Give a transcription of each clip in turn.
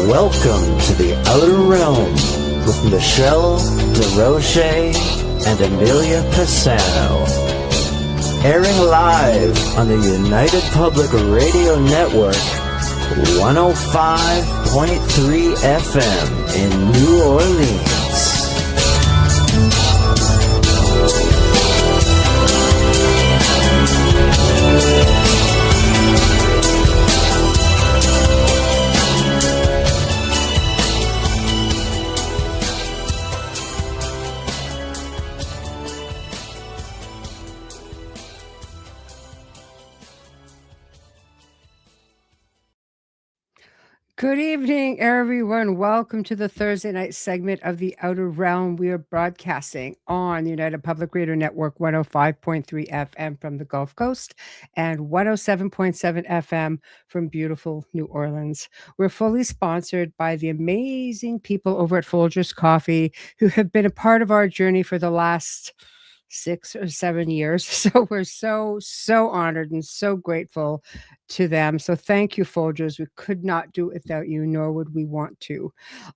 Welcome to the Outer Realm with Michelle DeRoche and Amelia Pisano. Airing live on the United Public Radio Network, 105.3 FM in New Orleans. Good evening, everyone. Welcome to the Thursday night segment of the Outer Realm. We are broadcasting on the United Public Radio Network, 105.3 FM from the Gulf Coast and 107.7 FM from beautiful New Orleans. We're fully sponsored by the amazing people over at Folgers Coffee who have been a part of our journey for the last 6 or 7 years. So we're so honored and so grateful to them. So thank you, Folgers. We could not do it without you, nor would we want to.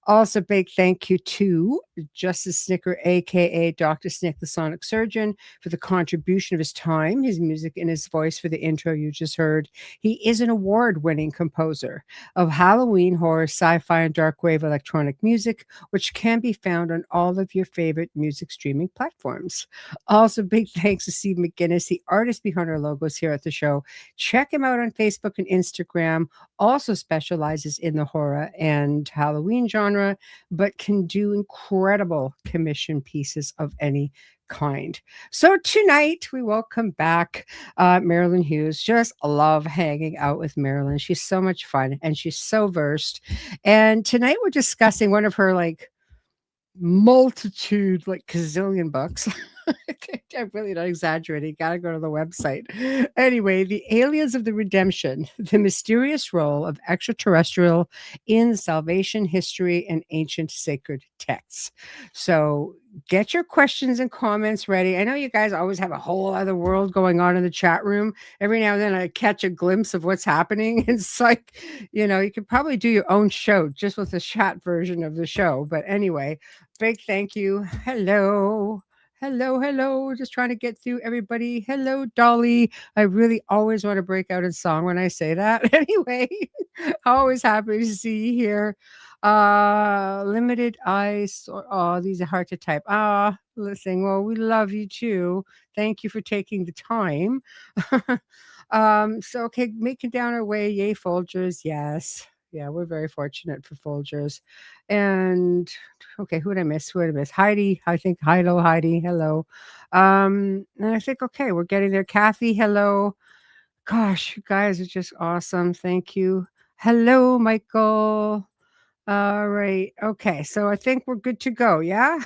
Also, big thank you to Justice Snicker, aka Dr. Snick, the Sonic Surgeon, for the contribution of his time, his music, and his voice for the intro you just heard. He is an award-winning composer of Halloween, horror, sci-fi, and dark wave electronic music, which can be found on all of your favorite music streaming platforms. Also, big thanks to Steve McGinnis, the artist behind our logos here at the show. Check him out on Facebook and Instagram. Also specializes in the horror and Halloween genre, but can do incredible commission pieces of any kind. So tonight we welcome back Marilynn Hughes. Just love hanging out with Marilynn. She's so much fun and she's so versed. And tonight we're discussing one of her multitude, gazillion books. I'm really not exaggerating. Gotta go to the website. Anyway, The Aliens of the Redemption, the Mysterious Role of Extraterrestrial in Salvation, History, and Ancient Sacred Texts. So get your questions and comments ready. I know you guys always have a whole other world going on in the chat room. Every now and then I catch a glimpse of what's happening. It's like, you could probably do your own show just with the chat version of the show. But anyway, big thank you. Hello. Just trying to get through everybody. Hello, Dolly. I really always want to break out in song when I say that. Anyway, always happy to see you here. Limited eyes. Oh, these are hard to type. Listen, well, we love you too. Thank you for taking the time. Okay, making down our way. Yay, Folgers. Yes. Yeah, we're very fortunate for Folgers. And okay, who did I miss? Heidi. I think hello, Heidi. Hello. And I think okay, we're getting there. Kathy, hello. Gosh, you guys are just awesome. Thank you. Hello, Michael. All right. Okay, so I think we're good to go. Yeah.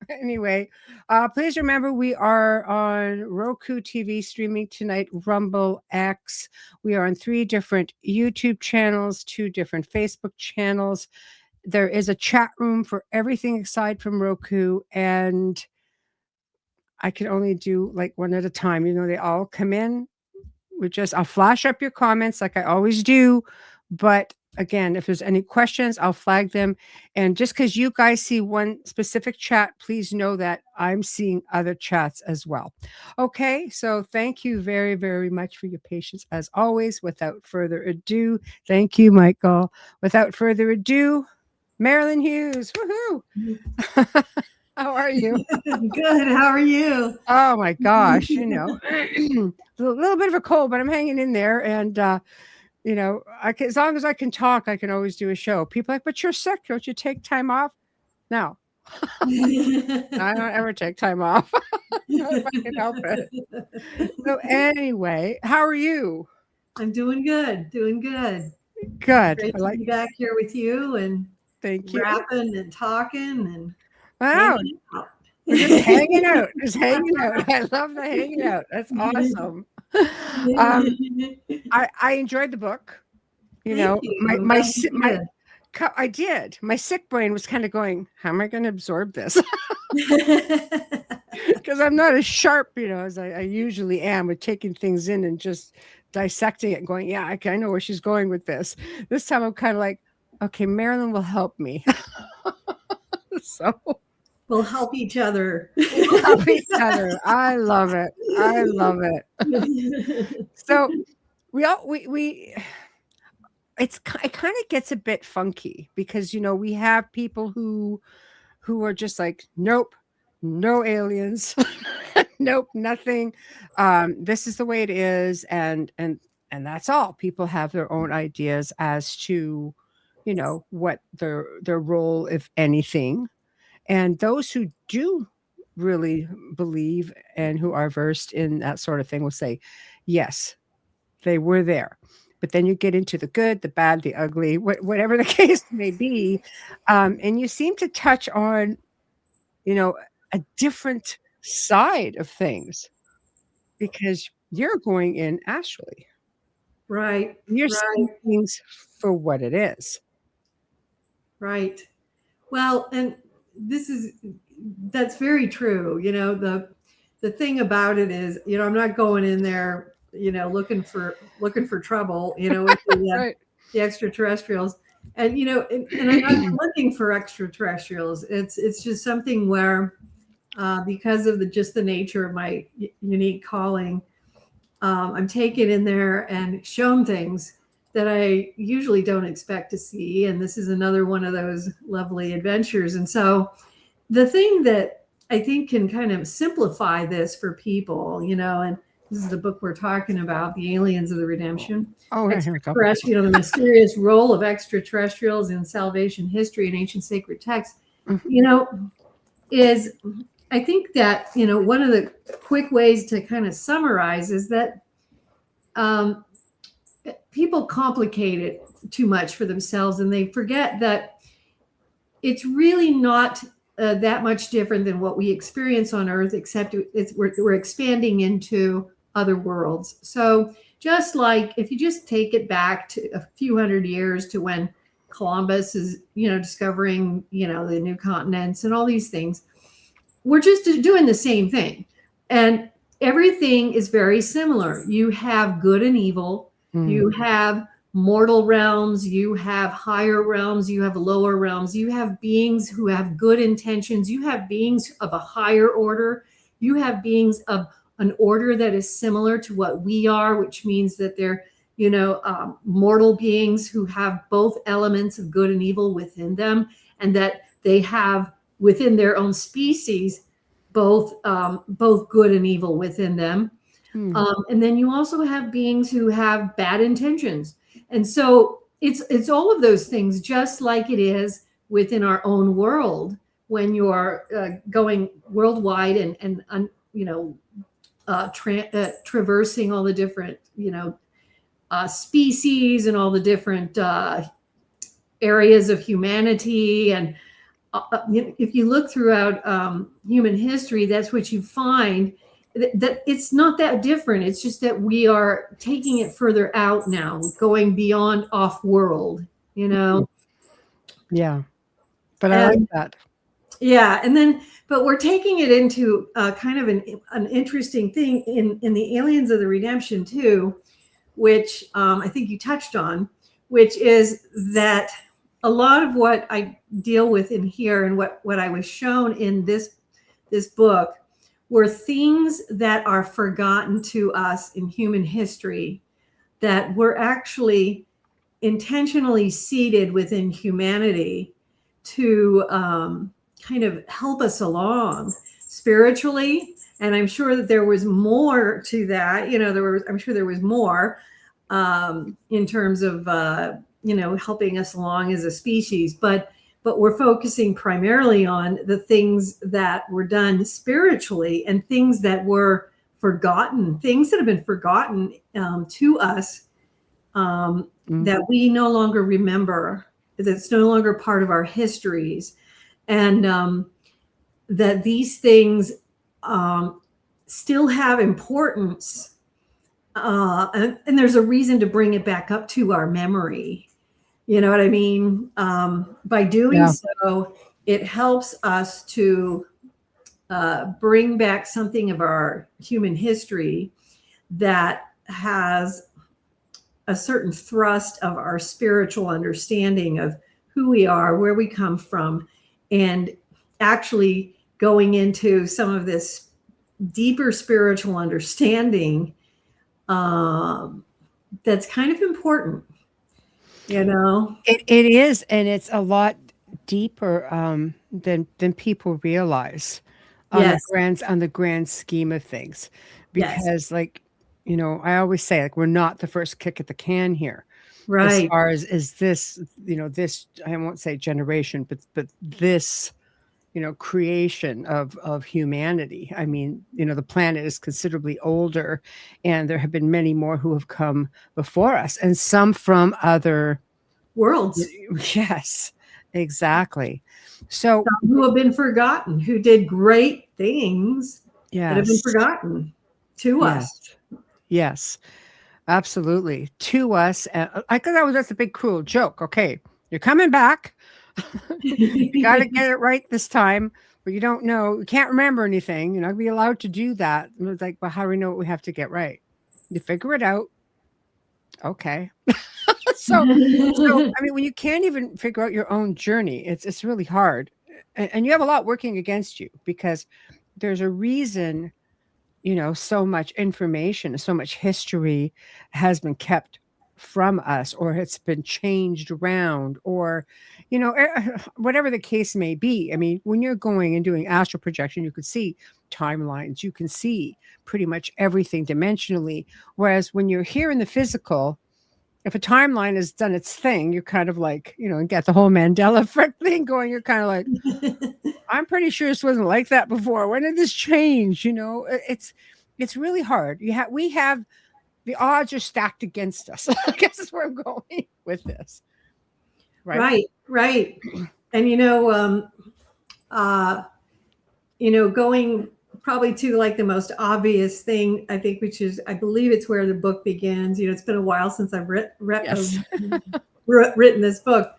Anyway, please remember we are on Roku TV streaming tonight, Rumble, X. We are on 3 different YouTube channels, 2 different Facebook channels. There is a chat room for everything aside from Roku, and I can only do one at a time. They all come in. I'll flash up your comments like I always do, but again, if there's any questions, I'll flag them. And just because you guys see one specific chat, please know that I'm seeing other chats as well. Okay, so thank you very, very much for your patience as always. Without further ado, thank you, Michael. Without further ado, Marilynn Hughes. Woohoo! How are you? Good. How are you? Oh my gosh, a little bit of a cold, but I'm hanging in there. And as long as I can talk, I can always do a show. People are like, but you're sick. Don't you take time off? No. I don't ever take time off. Not if I can help it. So anyway, how are you? I'm doing good. Good. Great to be back here with you and thank you. Rapping and talking and wow. Just hanging out. I love the hanging out. That's awesome. I enjoyed the book. I did. My sick brain was kind of going, how am I going to absorb this? Because I'm not as sharp, as I usually am with taking things in and just dissecting it and going, yeah, I know where she's going with this. This time I'm kind of like, Okay, Marilynn will help me. So We'll help each other. we'll help each other. I love it. I love it. So we it kind of gets a bit funky because we have people who are just like, nope, no aliens, nope, nothing. This is the way it is, and that's all. People have their own ideas as to, what their role, if anything. And those who do really believe and who are versed in that sort of thing will say, yes, they were there. But then you get into the good, the bad, the ugly, whatever the case may be. And you seem to touch on, a different side of things because you're going in astrally. Right, You're right, seeing things for what it is. right. Well, and that's very true. The thing about it is, I'm not going in there, looking for trouble, with Right. the extraterrestrials. And and I'm not looking for extraterrestrials. It's just something where, because of just the nature of my unique calling, I'm taken in there and shown things that I usually don't expect to see. And this is another one of those lovely adventures. And so the thing that I think can kind of simplify this for people, and this is the book we're talking about, The Aliens of the Redemption. Oh, here we go. The Mysterious Role of Extraterrestrials in Salvation, History, and Ancient Sacred Texts, is, I think that, one of the quick ways to kind of summarize is that people complicate it too much for themselves, and they forget that it's really not that much different than what we experience on Earth, except we're expanding into other worlds. So just like if you just take it back to a few hundred years to when Columbus is, discovering, the new continents and all these things, we're just doing the same thing. And everything is very similar. You have good and evil. You have mortal realms, you have higher realms, you have lower realms, you have beings who have good intentions, you have beings of a higher order, you have beings of an order that is similar to what we are, which means that they're, mortal beings who have both elements of good and evil within them, and that they have within their own species both good and evil within them. And then you also have beings who have bad intentions. And so it's all of those things, just like it is within our own world when you're going worldwide and traversing all the different, species and all the different areas of humanity. And if you look throughout human history, that's what you find. That it's not that different. It's just that we are taking it further out now, going beyond off-world, Yeah, but I like that. Yeah, but we're taking it into kind of an interesting thing in the Aliens of the Redemption too, which I think you touched on, which is that a lot of what I deal with in here and what I was shown in this book were things that are forgotten to us in human history that were actually intentionally seeded within humanity to kind of help us along spiritually. And I'm sure that there was more to that. I'm sure there was more in terms of, helping us along as a species. But we're focusing primarily on the things that were done spiritually and things that were forgotten, things that have been forgotten to us that we no longer remember, that's no longer part of our histories. And that these things still have importance. And there's a reason to bring it back up to our memory. You know what I mean? By doing so, it helps us to bring back something of our human history that has a certain thrust of our spiritual understanding of who we are, where we come from, and actually going into some of this deeper spiritual understanding that's kind of important, you know. It is, and it's a lot deeper than people realize Yes. on the grand scheme of things, Yes. because like, you know, I always say, like, we're not the first kick at the can here as Right. far as this, you know, this, I won't say generation, but this, you know, creation of humanity. I mean, you know, the planet is considerably older, and there have been many more who have come before us, and some from other Worlds. yes, exactly. So Some who have been forgotten, who did great things that have been yes, forgotten to yes, us. yes, absolutely. To us, I thought that's a big cruel joke. Okay, you're coming back. You got to get it right this time, but you don't know, you can't remember anything. You're not gonna be allowed to do that. And it's like, well, how do we know what we have to get right? You figure it out. Okay. So I mean, when you can't even figure out your own journey, it's really hard, and you have a lot working against you, because there's a reason, you know, so much information, so much history has been kept from us, or it's been changed around, or, you know, whatever the case may be. I mean, when you're going and doing astral projection, you could see timelines, you can see pretty much everything dimensionally. Whereas when you're here in the physical, if a timeline has done its thing, you're kind of like, you know, and get the whole Mandela effect thing going. You're kind of like, I'm pretty sure this wasn't like that before. When did this change? You know, it's really hard. We have the odds are stacked against us. I guess that's where I'm going with this. Right. Right. And going probably to like the most obvious thing, I think, which is, I believe it's where the book begins. You know, it's been a while since I've Yes. written this book.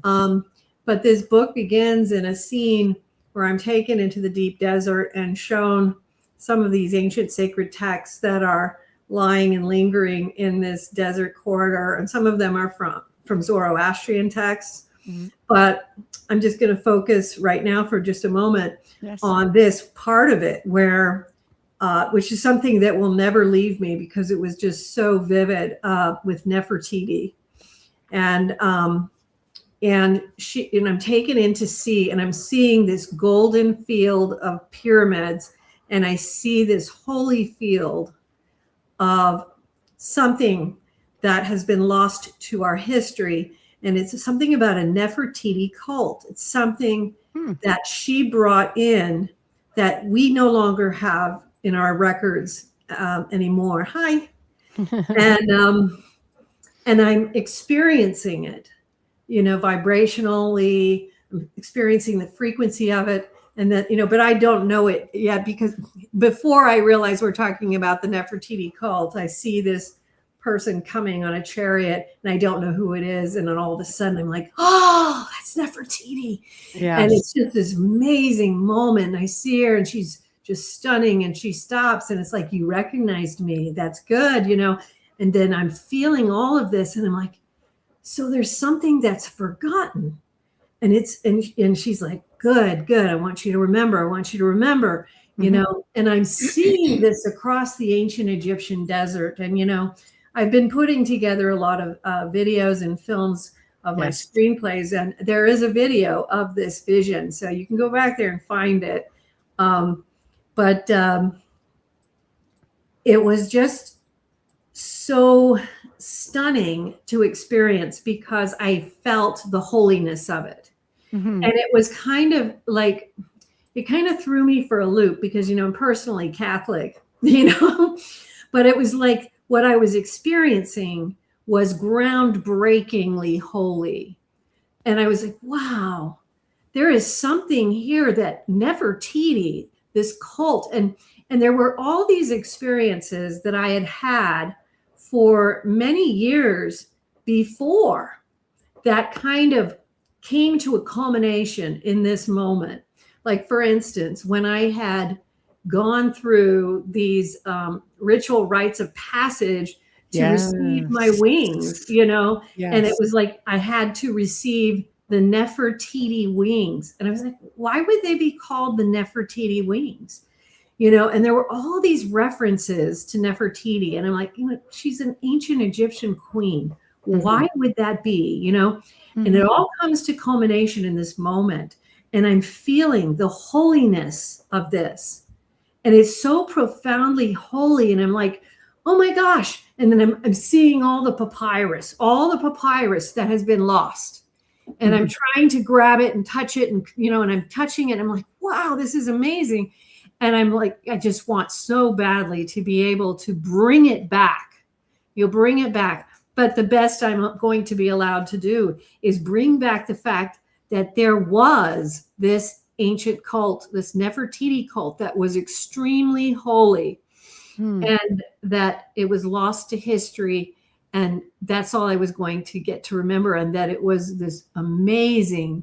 But this book begins in a scene where I'm taken into the deep desert and shown some of these ancient sacred texts that are lying and lingering in this desert corridor. And some of them are from Zoroastrian texts. Mm-hmm. But I'm just going to focus right now for just a moment on this part of it, where, which is something that will never leave me, because it was just so vivid, with Nefertiti. And I'm taken in to see, and I'm seeing this golden field of pyramids, and I see this holy field of something that has been lost to our history. And it's something about a Nefertiti cult. It's something that she brought in that we no longer have in our records anymore. Hi. And I'm experiencing it, you know, vibrationally. I'm experiencing the frequency of it. And that, you know, but I don't know it yet, because before I realize we're talking about the Nefertiti cult, I see this person coming on a chariot, and I don't know who it is. And then all of a sudden I'm like, oh, that's Nefertiti. Yes. And it's just this amazing moment. And I see her, and she's just stunning, and she stops, and it's like, you recognized me. That's good, you know. And then I'm feeling all of this, and I'm like, so there's something that's forgotten. And and she's like, good. I want you to remember, you know. And I'm seeing this across the ancient Egyptian desert. And, you know, I've been putting together a lot of videos and films of my screenplays, and there is a video of this vision, so you can go back there and find it. But it was just so stunning to experience, because I felt the holiness of it. And it was kind of like, it kind of threw me for a loop, because, you know, I'm personally Catholic, you know, but it was like what I was experiencing was groundbreakingly holy. And I was like, wow, there is something here that Nefertiti, this cult, and there were all these experiences that I had for many years before that kind of came to a culmination in this moment. Like, for instance, when I had gone through these ritual rites of passage to receive my wings, you know, and it was like I had to receive the Nefertiti wings. And I was like, why would they be called the Nefertiti wings? And there were all these references to Nefertiti. And I'm like, she's an ancient Egyptian queen. Why would that be? And it all comes to culmination in this moment. And I'm feeling the holiness of this. And it's so profoundly holy. And I'm like, oh my gosh. And then I'm seeing all the papyrus that has been lost. And I'm trying to grab it and touch it. And, and I'm touching it. And I'm like, wow, this is amazing. And I'm like, I just want so badly to be able to bring it back. You'll bring it back. But the best I'm going to be allowed to do is bring back the fact that there was this ancient cult, this Nefertiti cult that was extremely holy, and that it was lost to history. And that's all I was going to get to remember. And that it was this amazing,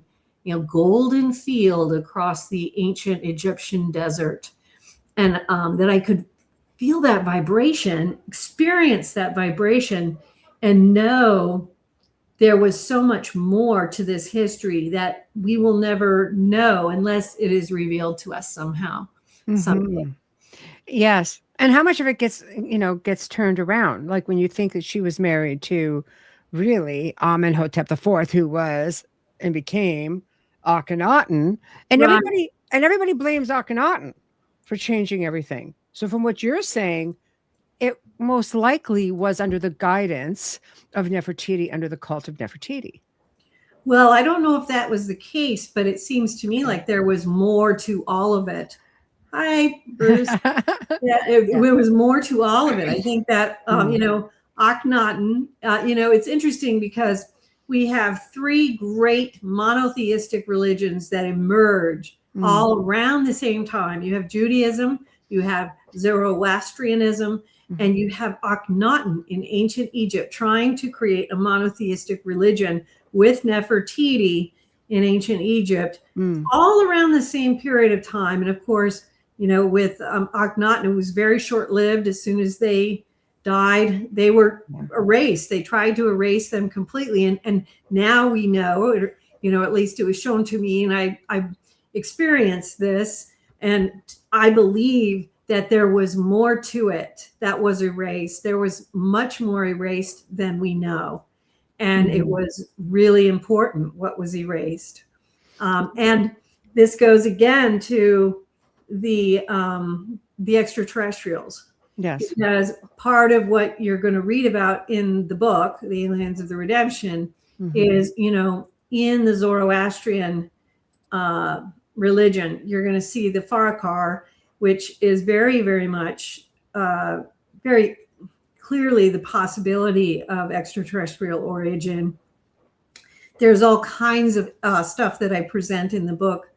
golden field across the ancient Egyptian desert. And that I could feel that vibration, experience that vibration, and know there was so much more to this history that we will never know unless it is revealed to us somehow. Someday. Yes. And how much of it gets turned around? Like when you think that she was married to really Amenhotep IV, who was and became Akhenaten, and everybody blames Akhenaten for changing everything. So from what you're saying, it most likely was under the guidance of Nefertiti, under the cult of Nefertiti. Well, I don't know if that was the case, but it seems to me like there was more to all of it. Hi, Bruce. It was more to all of it. I think that, Akhenaten, it's interesting because we have three great monotheistic religions that emerge all around the same time. You have Judaism, you have Zoroastrianism, and you have Akhenaten in ancient Egypt trying to create a monotheistic religion with Nefertiti in ancient Egypt, all around the same period of time. And of course, with Akhenaten, it was very short-lived. As soon as they died, they were erased. They tried to erase them completely. And now we know, at least it was shown to me, and I experienced this, and I believe that there was more to it that was erased. There was much more erased than we know. And it was really important what was erased. And this goes again to the extraterrestrials. Yes. Because part of what you're going to read about in the book, The Aliens of the Redemption, is, in the Zoroastrian religion, you're going to see the Farakar, which is very, very much, very clearly the possibility of extraterrestrial origin. There's all kinds of stuff that I present in the book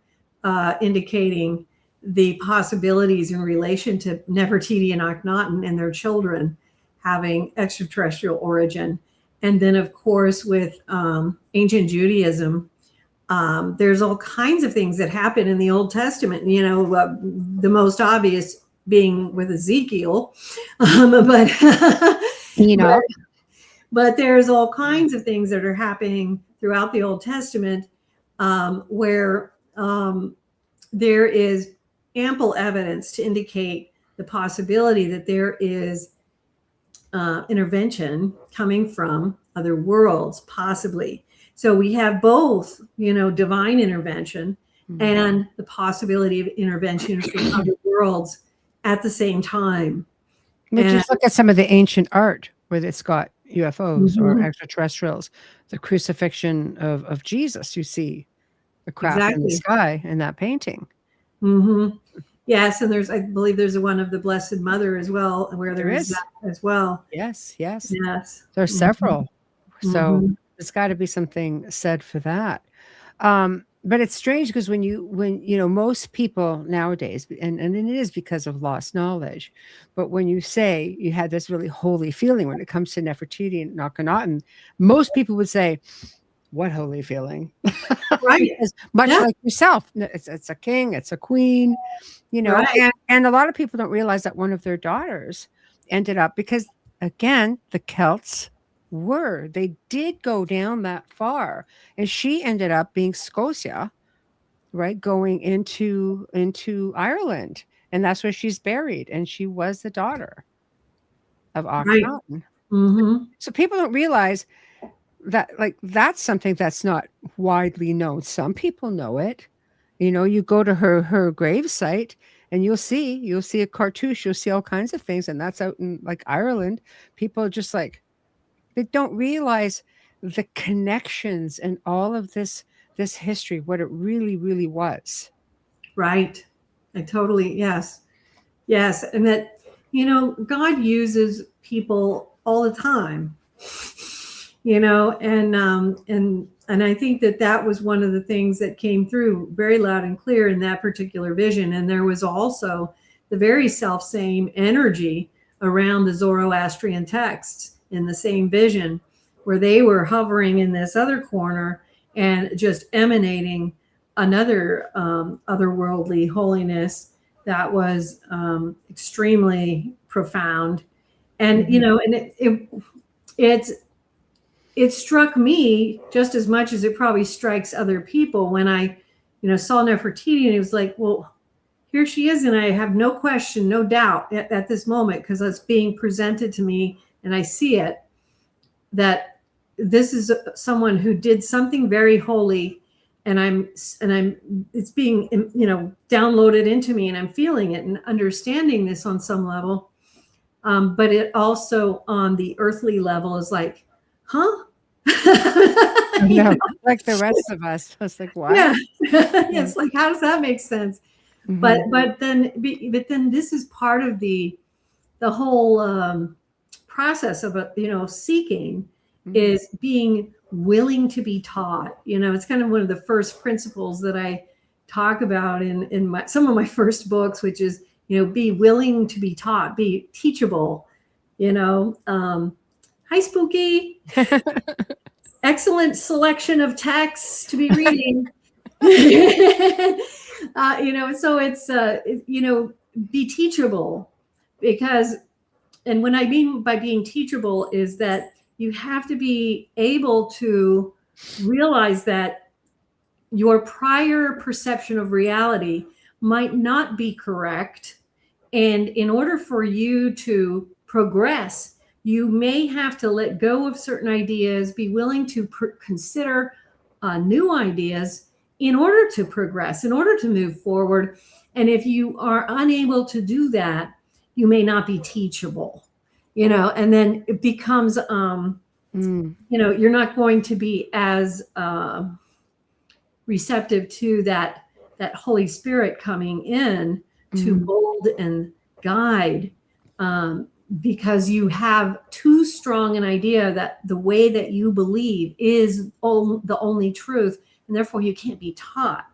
indicating the possibilities in relation to Nefertiti and Akhenaten and their children having extraterrestrial origin. And then, of course, with ancient Judaism, there's all kinds of things that happen in the Old Testament, the most obvious being with Ezekiel, but there's all kinds of things that are happening throughout the Old Testament where there is ample evidence to indicate the possibility that there is intervention coming from other worlds, possibly. So we have both, divine intervention and the possibility of intervention from other worlds at the same time. Just look at some of the ancient art where it's got UFOs or extraterrestrials. The crucifixion of Jesus, you see the craft in the sky in that painting. Yes, and I believe there's one of the Blessed Mother as well, where there is that as well. Yes. There's several. So there's got to be something said for that. But it's strange because when most people nowadays, and it is because of lost knowledge, but when you say you had this really holy feeling when it comes to Nefertiti and Akhenaten, most people would say, what holy feeling? Right. Much like yourself. It's a king, it's a queen, and a lot of people don't realize that one of their daughters ended up, because again, the Celts were. They did go down that far. And she ended up being Scotia, right? Going into Ireland. And that's where she's buried. And she was the daughter of Right. Akhenaten. Mm-hmm. So people don't realize that, like, that's something that's not widely known. Some people know it. You know, you go to her grave site and you'll see a cartouche, you'll see all kinds of things, and that's out in like Ireland. People are just like, they don't realize the connections and all of this history, what it really, really was. Right. I totally, yes. Yes. And that, God uses people all the time, and I think that was one of the things that came through very loud and clear in that particular vision. And there was also the very self same energy around the Zoroastrian texts in the same vision, where they were hovering in this other corner and just emanating another otherworldly holiness that was extremely profound. And and it struck me just as much as it probably strikes other people when I saw Nefertiti, and it was like, well, here she is, and I have no question, no doubt at this moment, because it's being presented to me and I see it, that this is someone who did something very holy, and it's being downloaded into me, and I'm feeling it and understanding this on some level, but it also on the earthly level is like, huh? Yeah, like the rest of us. I was like, what? Yeah. It's like, how does that make sense? Mm-hmm. But then this is part of the whole process of seeking, Mm-hmm. is being willing to be taught. It's kind of one of the first principles that I talk about in some of my first books, which is be willing to be taught, be teachable. Hi, Spooky. Excellent selection of texts to be reading. So it's be teachable, because, and what I mean by being teachable is that you have to be able to realize that your prior perception of reality might not be correct, and in order for you to progress, you may have to let go of certain ideas, be willing to consider new ideas in order to progress, in order to move forward. And if you are unable to do that, you may not be teachable, and then it becomes, you're not going to be as receptive to that Holy Spirit coming in to mold and guide, because you have too strong an idea that the way that you believe is the only truth, and therefore you can't be taught.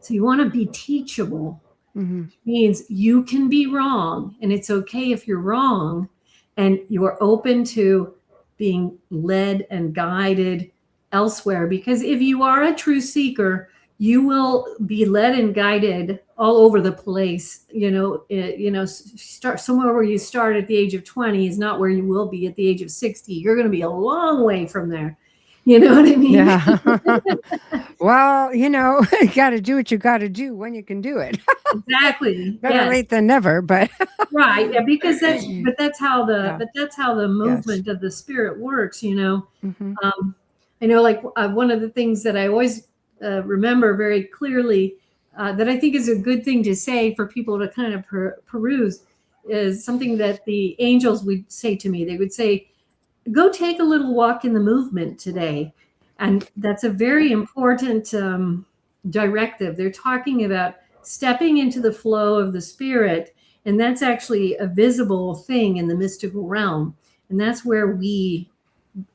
So you want to be teachable. Which means you can be wrong, and it's okay if you're wrong, and you're open to being led and guided elsewhere. Because if you are a true seeker, you will be led and guided all over the place. Start somewhere where you start at the age of 20 is not where you will be at the age of 60. You're going to be a long way from there. You know what I mean? Yeah. Well, you got to do what you got to do when you can do it. Exactly. Better late than never, but right. Yeah, because that's how the movement of the spirit works. I know, like one of the things that I always remember very clearly, that I think is a good thing to say for people to kind of peruse, is something that the angels would say to me. They would say, go take a little walk in the movement today. And that's a very important directive. They're talking about stepping into the flow of the spirit. And that's actually a visible thing in the mystical realm. And that's where we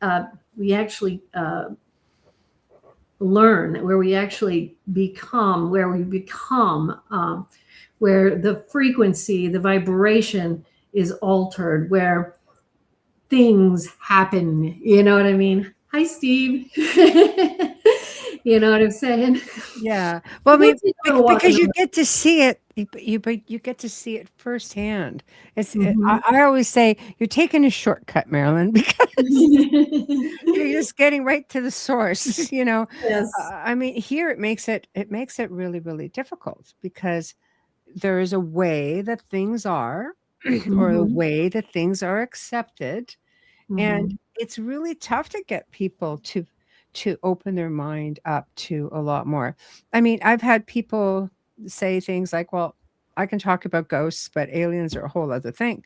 actually learn, where we actually become, where the frequency, the vibration is altered, where things happen. You know what I mean? Hi, Steve. You know what I'm saying? Yeah. Well, I mean, Once you go to walk in because the you get to see it, but you get to see it firsthand. Mhm. I always say you're taking a shortcut, Marilyn, because you're just getting right to the source. Yes. I mean, here it makes it really, really difficult because there is a way that things are, or a Mhm. way that things are accepted. And Mhm. it's really tough to get people to open their mind up to a lot more. I mean, I've had people say things like, "Well, I can talk about ghosts, but aliens are a whole other thing."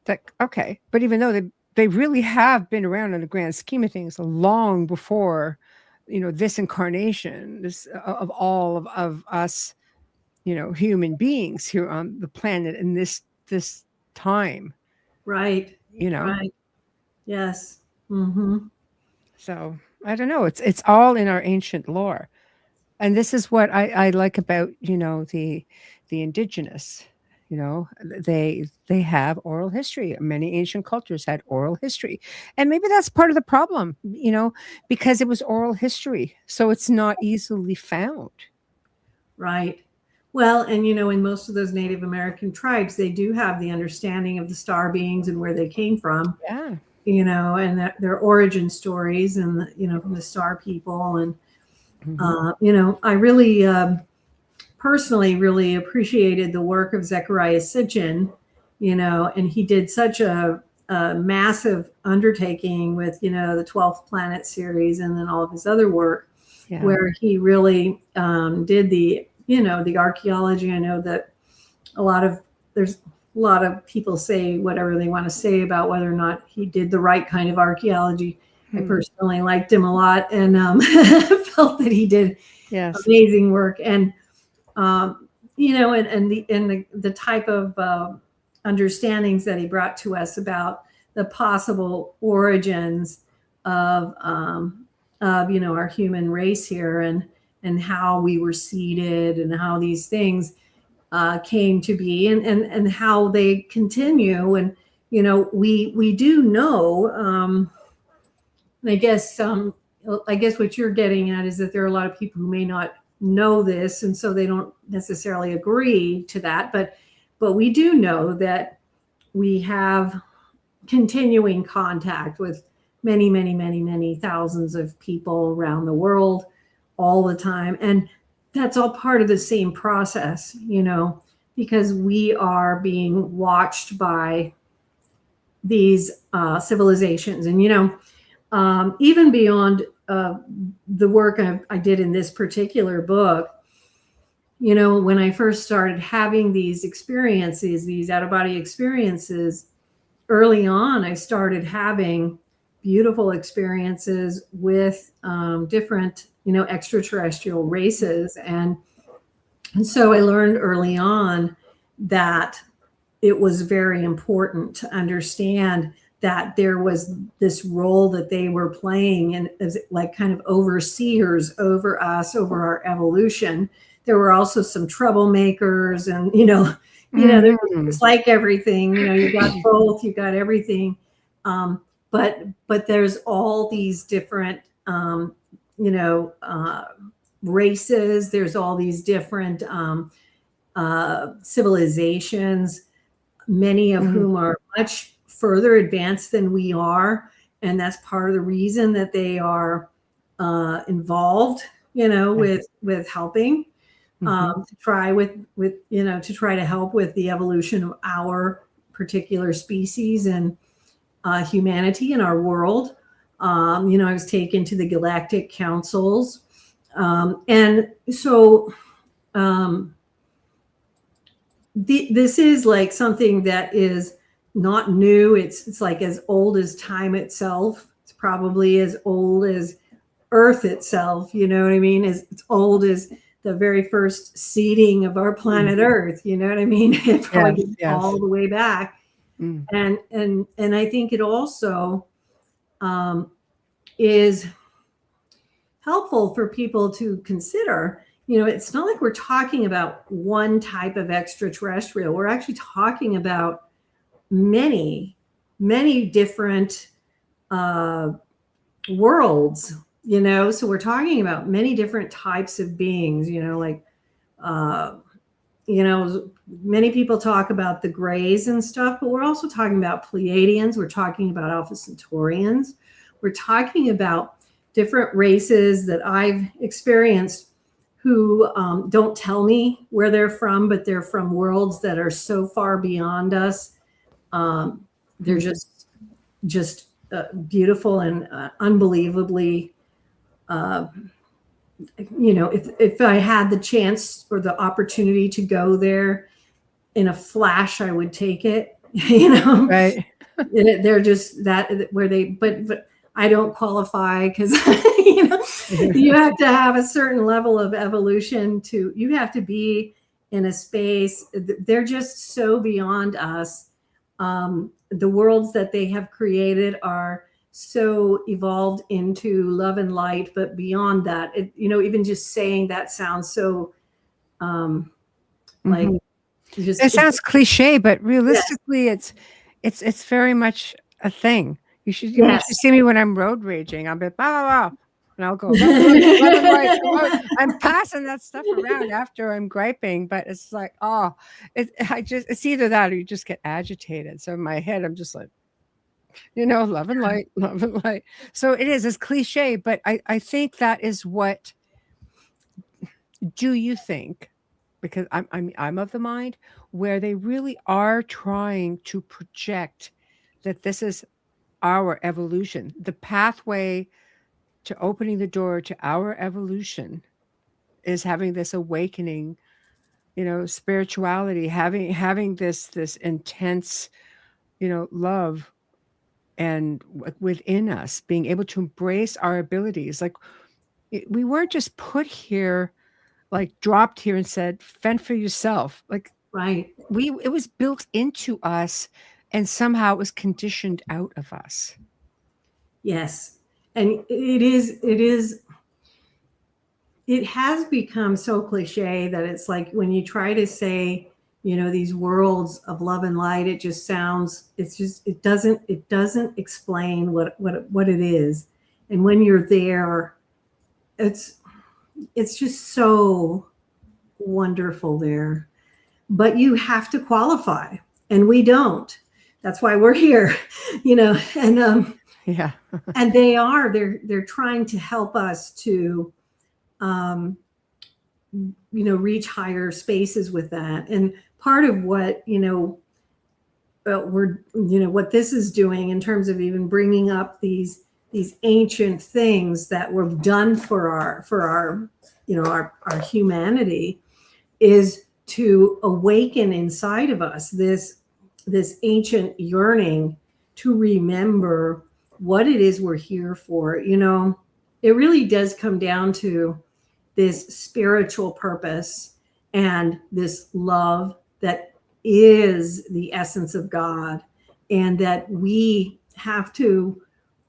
Like, okay, but even though they really have been around in the grand scheme of things long before, this incarnation, this of all of us, human beings here on the planet in this time, Right. you know. Right. Yes. Mhm. So I don't know. It's all in our ancient lore, and this is what I like about the indigenous. They have oral history. Many ancient cultures had oral history, and maybe that's part of the problem. Because it was oral history, so it's not easily found. Right. Well, and in most of those Native American tribes, they do have the understanding of the star beings and where they came from, Yeah. and their origin stories and from the star people. And Hmm. I really personally really appreciated the work of Zechariah Sitchin, and he did such a massive undertaking with the 12th Planet series and then all of his other work, Yeah. where he really did the archaeology. I know that there's a lot of people say whatever they want to say about whether or not he did the right kind of archaeology. I Hmm. personally liked him a lot and felt that he did Yes. amazing work. And and the type of understandings that he brought to us about the possible origins of our human race here, and how we were seeded and how these things came to be, and how they continue. And we do know, and I guess what you're getting at is that there are a lot of people who may not know this, and so they don't necessarily agree to that. But we do know that we have continuing contact with many, many, many, many thousands of people around the world all the time, and that's all part of the same process, because we are being watched by these civilizations. And even beyond the work I did in this particular book, when I first started having these experiences, these out of body experiences, early on, I started having beautiful experiences with different, extraterrestrial races. And so I learned early on that it was very important to understand that there was this role that they were playing, and as like kind of overseers over us, over our evolution. There were also some troublemakers, and they're Hmm. just like everything. You got both, you got everything. But there's all these different you know races. There's all these different civilizations, many of Hmm. whom are much further advanced than we are. And that's part of the reason that they are involved, with helping, Hmm. to try to try to help with the evolution of our particular species and humanity in our world. I was taken to the galactic councils. And so this is like something that is not new. It's like as old as time itself. It's probably as old as Earth itself. You know what I mean? It's old as the very first seeding of our planet Earth. You know what I mean? It probably Yes. goes Yes. all the way back. Mm. And I think it also is helpful for people to consider. It's not like we're talking about one type of extraterrestrial. We're actually talking about many, many different worlds, So we're talking about many different types of beings, like, many people talk about the grays and stuff, but we're also talking about Pleiadians. We're talking about Alpha Centaurians. We're talking about different races that I've experienced who don't tell me where they're from, but they're from worlds that are so far beyond us. They're just beautiful and unbelievably, if I had the chance or the opportunity to go there in a flash, I would take it. Right. They're just that where they, but I don't qualify because you have to have a certain level of evolution you have to be in a space. They're just so beyond us. The worlds that they have created are so evolved into love and light, but beyond that, even just saying that sounds so like it sounds cliche, but realistically, yes. it's very much a thing. You should see me when I'm road raging. I'll be blah, and I'll go I'm passing that stuff around after I'm griping, but it's like, it's either that or you just get agitated. So in my head, I'm just like, love and light, love and light. So it's cliche, but I think that is what. Do you think? Because I'm of the mind where they really are trying to project that this is our evolution, the pathway to opening the door to our evolution is having this awakening, spirituality, having this intense, love, and within us being able to embrace our abilities. Like we weren't just put here, like dropped here and said, fend for yourself. Like, right. It was built into us and somehow it was conditioned out of us. Yes. And it has become so cliche that it's like when you try to say, these worlds of love and light, it just sounds, it doesn't explain what it is. And when you're there, it's just so wonderful there, but you have to qualify and we don't. That's why we're here, and yeah. And they're trying to help us to, reach higher spaces with that. And part of what, what this is doing in terms of even bringing up these ancient things that were done for our humanity is to awaken inside of us this ancient yearning to remember what it is we're here for. It really does come down to this spiritual purpose and this love that is the essence of God, and that we have to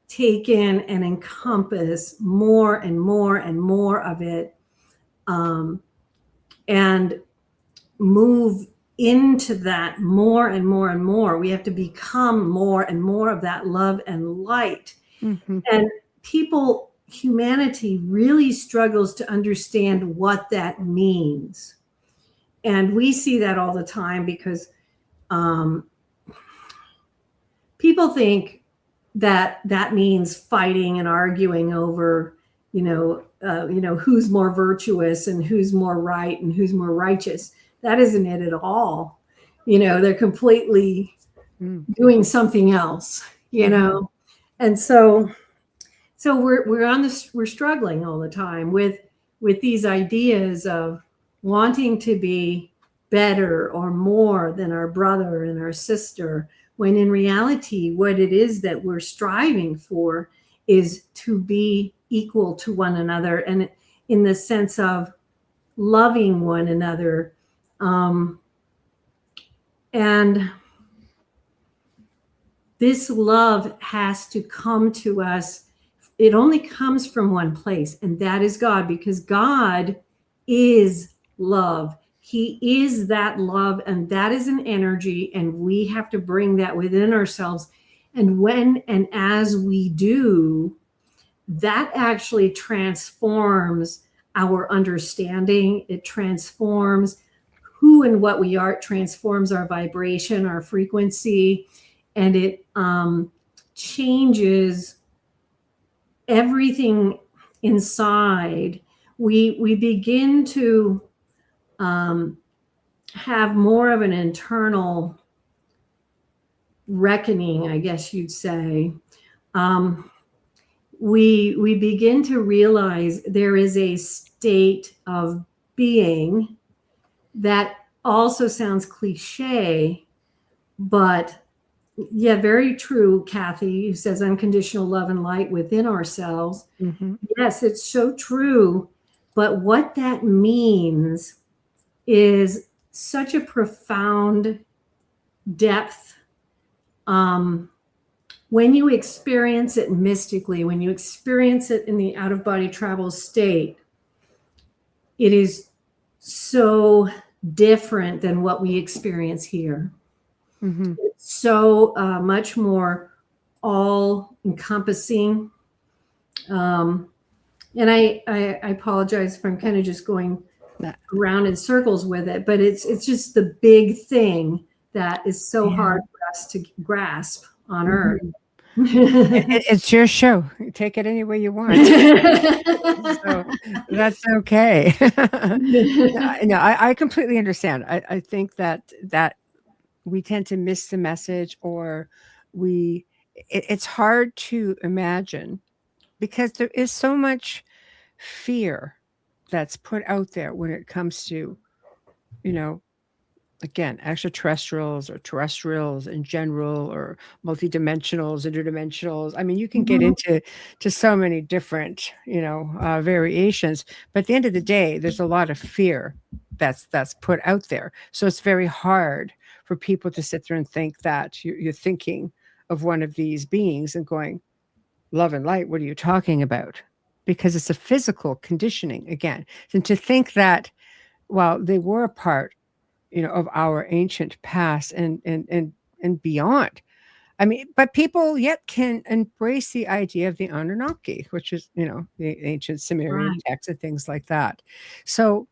take in and encompass more and more and more of it, and move into that more and more and more. We have to become more and more of that love and light. Mm-hmm. And humanity really struggles to understand what that means. And we see that all the time because people think that means fighting and arguing over, who's more virtuous and who's more right and who's more righteous. That isn't it at all. They're completely doing something else, and so we're struggling all the time with these ideas of wanting to be better or more than our brother and our sister, when in reality, what it is that we're striving for is to be equal to one another, and in the sense of loving one another. And this love has to come to us. It only comes from one place, and that is God, because God is love. He is that love, and that is an energy, and we have to bring that within ourselves. And when and as we do, that actually transforms our understanding. It transforms who and what we are. It transforms our vibration, our frequency, and it changes everything inside. We begin to have more of an internal reckoning, I guess you'd say. We begin to realize there is a state of being that also sounds cliche, but yeah, very true, Kathy, who says unconditional love and light within ourselves. Mm-hmm. Yes, it's so true. But what that means is such a profound depth. When you experience it mystically, when you experience it in the out-of-body travel state, it is so different than what we experience here. Mm-hmm. It's so much more all-encompassing. And I apologize if I'm kind of just going around in circles with it, but it's just the big thing that is so hard for us to grasp on Earth. It's your show. Take it any way you want. So that's okay. No, I completely understand. I think that we tend to miss the message, or it's hard to imagine because there is so much fear that's put out there when it comes to, again, extraterrestrials or terrestrials in general, or multidimensionals, interdimensionals. I mean, you can get into so many different, variations. But at the end of the day, there's a lot of fear that's put out there. So it's very hard for people to sit there and think that you're thinking of one of these beings and going, love and light, what are you talking about? Because it's a physical conditioning again. And to think that, well, they were a part of our ancient past and beyond. I mean, but people yet can embrace the idea of the Anunnaki, which is, the ancient Sumerian texts and things like that. So,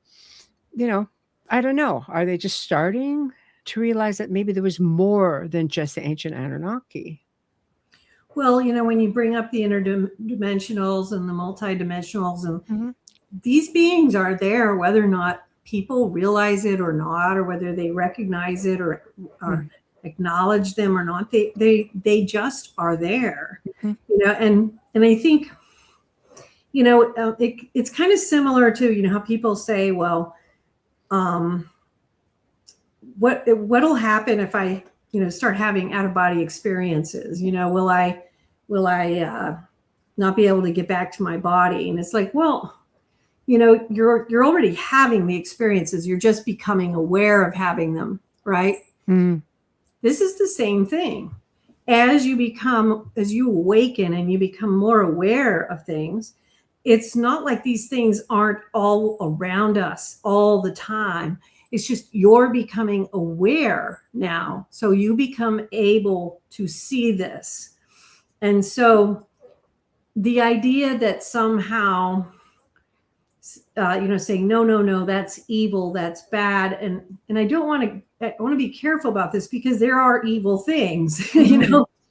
I don't know. Are they just starting to realize that maybe there was more than just the ancient Anunnaki? Well, when you bring up the interdimensionals and the multidimensionals, and these beings are there, whether or not people realize it or not, or whether they recognize it or acknowledge them or not, they just are there. And I think it's kind of similar to how people say, well, what'll happen if I start having out-of-body experiences? Will I not be able to get back to my body? And it's like, well, you're already having the experiences. You're just becoming aware of having them, right? This is the same thing. As you awaken and you become more aware of things, it's not like these things aren't all around us all the time. It's just you're becoming aware now. So you become able to see this. And so the idea that somehow saying no, that's evil, that's bad, and I want to be careful about this because there are evil things,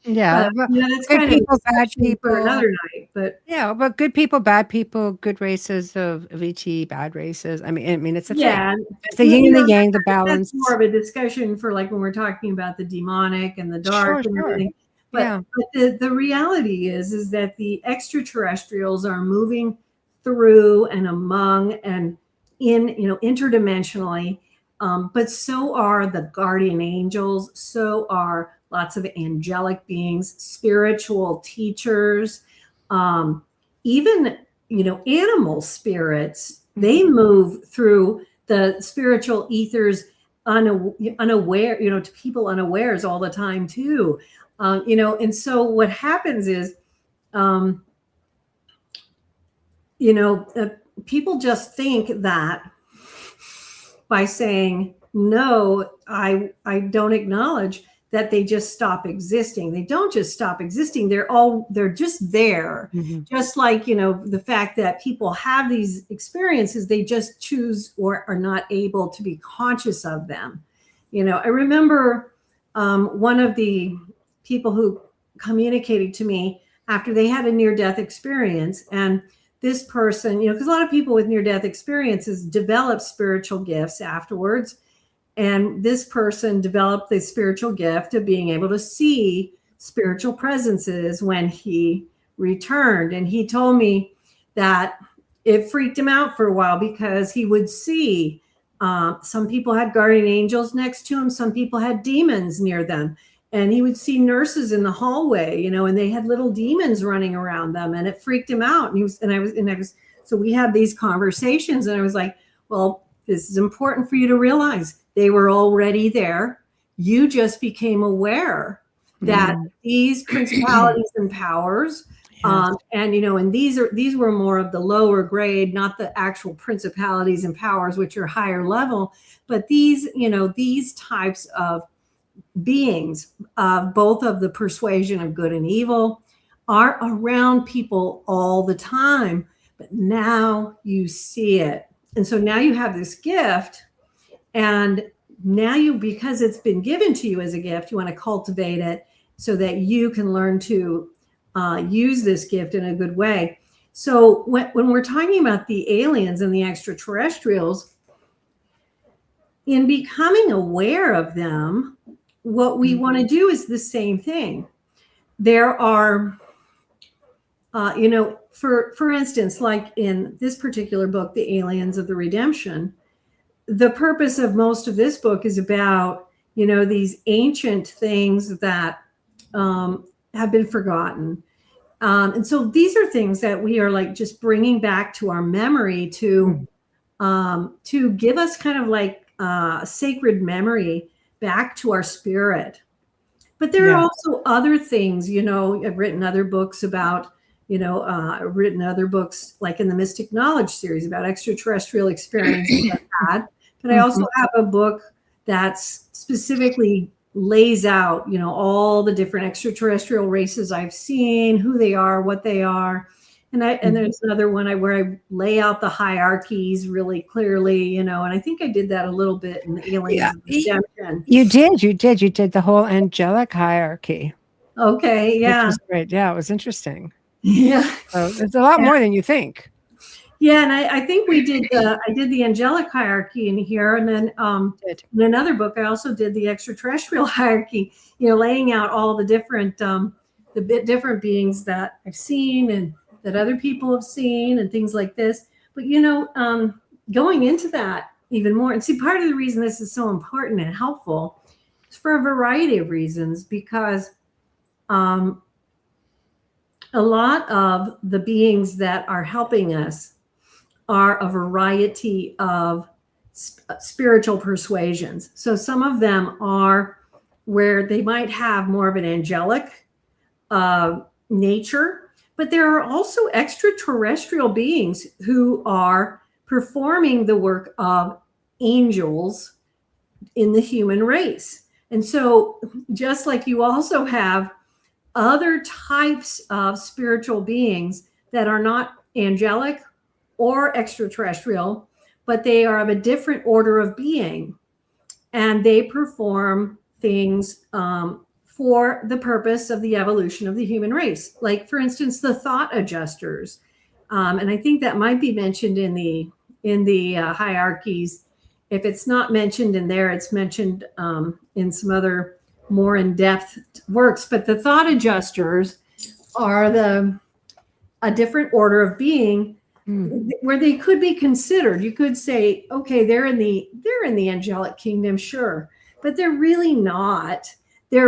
Yeah, that's good kind people, of bad people, for another night. But but good people, bad people, good races of ET, bad races. I mean, it's a thing. It's the yin and the yang, the balance. That's more of a discussion for like when we're talking about the demonic and the dark and everything. But the reality is that the extraterrestrials are moving through and among and in interdimensionally, but so are the guardian angels, so are lots of angelic beings, spiritual teachers, even animal spirits. They move through the spiritual ethers unaware, to people unawares all the time too. And so what happens is people just think that by saying, no, I don't acknowledge, that they just stop existing. They don't just stop existing. They're just there. Just like, the fact that people have these experiences, they just choose or are not able to be conscious of them. I remember one of the people who communicated to me after they had a near-death experience, and this person, because a lot of people with near-death experiences develop spiritual gifts afterwards. And this person developed the spiritual gift of being able to see spiritual presences when he returned. And he told me that it freaked him out for a while because he would see some people had guardian angels next to him. Some people had demons near them. And he would see nurses in the hallway, and they had little demons running around them, and it freaked him out. So we had these conversations, and I was like, well, this is important for you to realize. They were already there. You just became aware that these principalities and powers, and these were more of the lower grade, not the actual principalities and powers, which are higher level, but these types of beings, both of the persuasion of good and evil, are around people all the time. But now you see it. And so now you have this gift, and now because it's been given to you as a gift, you want to cultivate it so that you can learn to use this gift in a good way. So when we're talking about the aliens and the extraterrestrials, in becoming aware of them, what we want to do is the same thing. There are, for instance, like in this particular book, The Aliens of the Redemption, the purpose of most of this book is about, these ancient things that have been forgotten. And so these are things that we are like just bringing back to our memory to give us kind of like sacred memory back to our spirit. But there are also other things, I've written other books about, I've written other books like in the Mystic Knowledge series about extraterrestrial experiences I've had. But I also have a book that specifically lays out, all the different extraterrestrial races I've seen, who they are, what they are. And there's another one where I lay out the hierarchies really clearly, and I think I did that a little bit in the Aliens of Redemption. You did the whole angelic hierarchy. Okay, yeah. Which was great. Yeah, it was interesting. Yeah. So it's a lot more than you think. Yeah, and I think we did I did the angelic hierarchy in here, and then in another book I also did the extraterrestrial hierarchy, laying out all the different different beings that I've seen and that other people have seen and things like this. But going into that even more, and see, part of the reason this is so important and helpful is for a variety of reasons, because a lot of the beings that are helping us are a variety of spiritual persuasions. So some of them are where they might have more of an angelic nature, but there are also extraterrestrial beings who are performing the work of angels in the human race. And so just like you also have other types of spiritual beings that are not angelic or extraterrestrial, but they are of a different order of being, and they perform things for the purpose of the evolution of the human race. Like, for instance, the thought adjusters, and I think that might be mentioned in the hierarchies. If it's not mentioned in there, it's mentioned in some other more in-depth works. But the thought adjusters are a different order of being, where they could be considered. You could say, okay, they're in the angelic kingdom, sure, but they're really not. They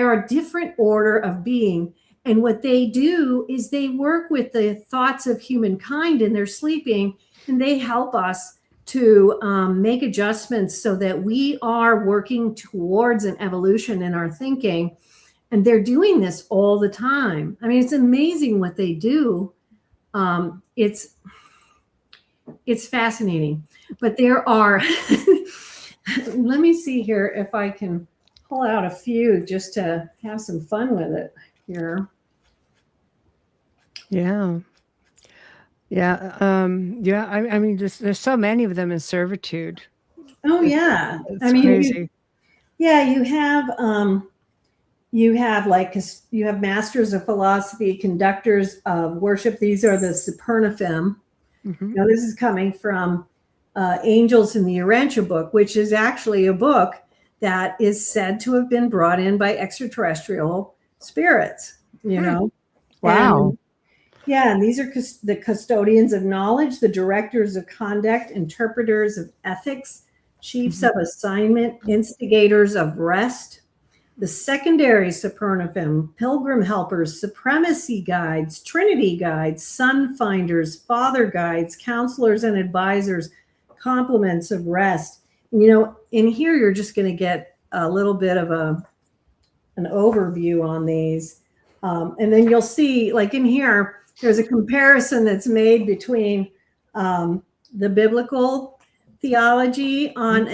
are a different order of being, and what they do is they work with the thoughts of humankind in their sleeping, and they help us to make adjustments so that we are working towards an evolution in our thinking. And they're doing this all the time. I mean, it's amazing what they do. It's fascinating, but there are, let me see here if I can pull out a few just to have some fun with it here. Yeah. Yeah. Yeah. I mean, there's so many of them in servitude. Oh yeah. It's I mean, crazy. you have like, you have masters of philosophy, conductors of worship. These are the Supernifem. Mhm. Now this is coming from Angels in the Urantia book, which is actually a book that is said to have been brought in by extraterrestrial spirits, you know. Wow. And yeah, and these are the custodians of knowledge, the directors of conduct, interpreters of ethics, chiefs of assignment, instigators of rest, the secondary Supernifem, pilgrim helpers, supremacy guides, trinity guides, sun finders, father guides, counselors and advisors, complements of rest. And, you know, in here, you're just going to get a little bit of an overview on these. And then you'll see, like in here, there's a comparison that's made between the biblical theology on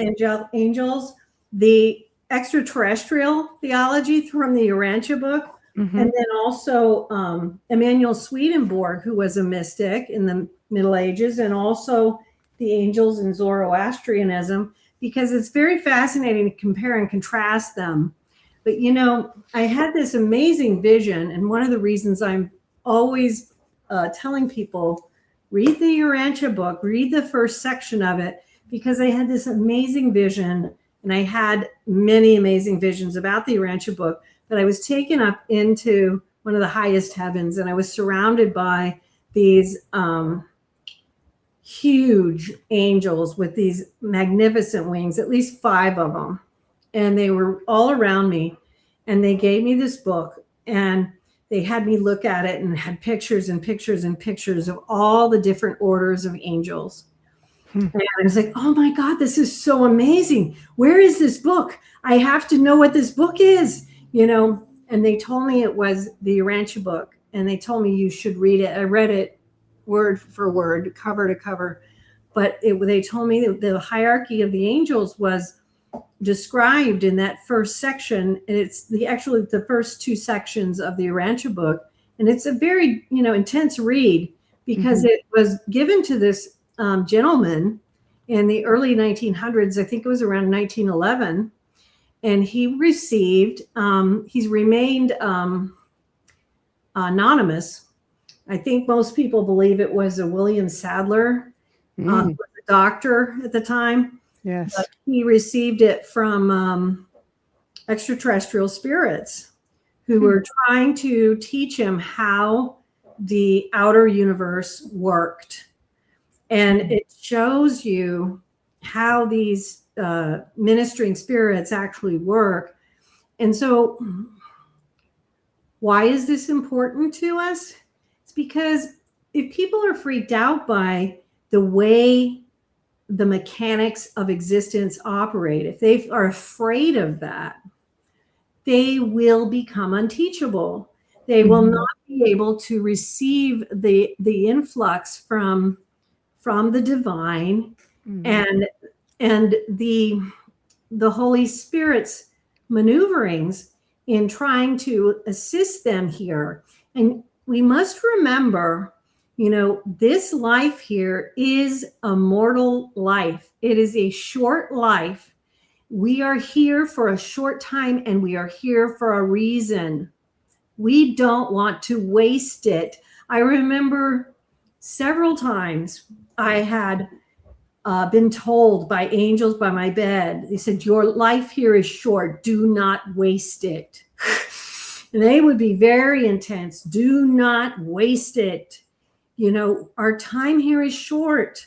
angels, the extraterrestrial theology from the Urantia book, and then also Emanuel Swedenborg, who was a mystic in the Middle Ages, and also the angels in Zoroastrianism, because it's very fascinating to compare and contrast them. But, you know, I had this amazing vision, and one of the reasons I'm always telling people, read the Urantia book, read the first section of it, because I had this amazing vision, and I had many amazing visions about the Urantia book, but I was taken up into one of the highest heavens, and I was surrounded by these huge angels with these magnificent wings, at least 5 of them. And they were all around me, and they gave me this book, and they had me look at it and had pictures and pictures and pictures of all the different orders of angels. And I was like, oh my God, this is so amazing. Where is this book? I have to know what this book is, you know? And they told me it was the Urantia book, and they told me you should read it. I read it word for word, cover to cover. But they told me that the hierarchy of the angels was described in that first section. And it's actually the first 2 sections of the Urantia book. And it's a very, you know, intense read, because it was given to this gentleman in the early 1900s. I think it was around 1911. And he received, he's remained anonymous. I think most people believe it was a William Sadler, who was a doctor at the time. Yes. But he received it from extraterrestrial spirits who were trying to teach him how the outer universe worked. And it shows you how these ministering spirits actually work. And so why is this important to us? It's because if people are freaked out by the way the mechanics of existence operate, if they are afraid of that, they will become unteachable. They will not be able to receive the influx from the divine and the Holy Spirit's maneuverings in trying to assist them here. And we must remember, you know, this life here is a mortal life. It is a short life. We are here for a short time, and we are here for a reason. We don't want to waste it. I remember several times I had been told by angels by my bed, they said, your life here is short. Do not waste it. And they would be very intense. Do not waste it. You know, our time here is short.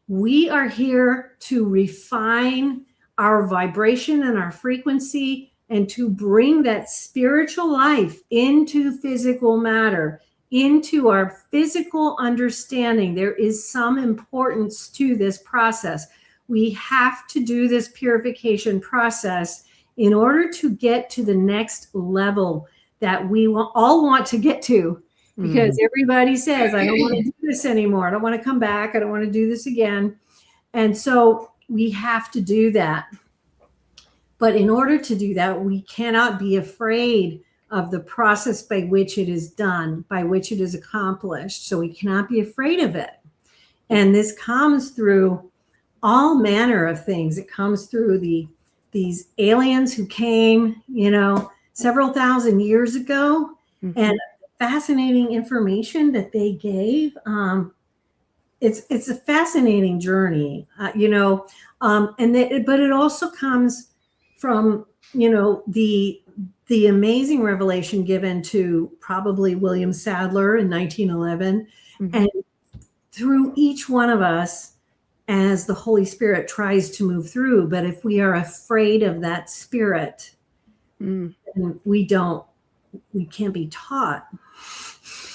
We are here to refine our vibration and our frequency, and to bring that spiritual life into physical matter, into our physical understanding. There is some importance to this process. We have to do this purification process in order to get to the next level that we all want to get to. Because everybody says, I don't want to do this anymore. I don't want to come back. I don't want to do this again. And so we have to do that. But in order to do that, we cannot be afraid of the process by which it is done, by which it is accomplished. So we cannot be afraid of it. And this comes through all manner of things. It comes through these aliens who came, several thousand years ago, and fascinating information that they gave. It's a fascinating journey, but it also comes from the amazing revelation given to probably William Sadler in 1911, and through each one of us as the Holy Spirit tries to move through. But if we are afraid of that spirit, then we can't be taught.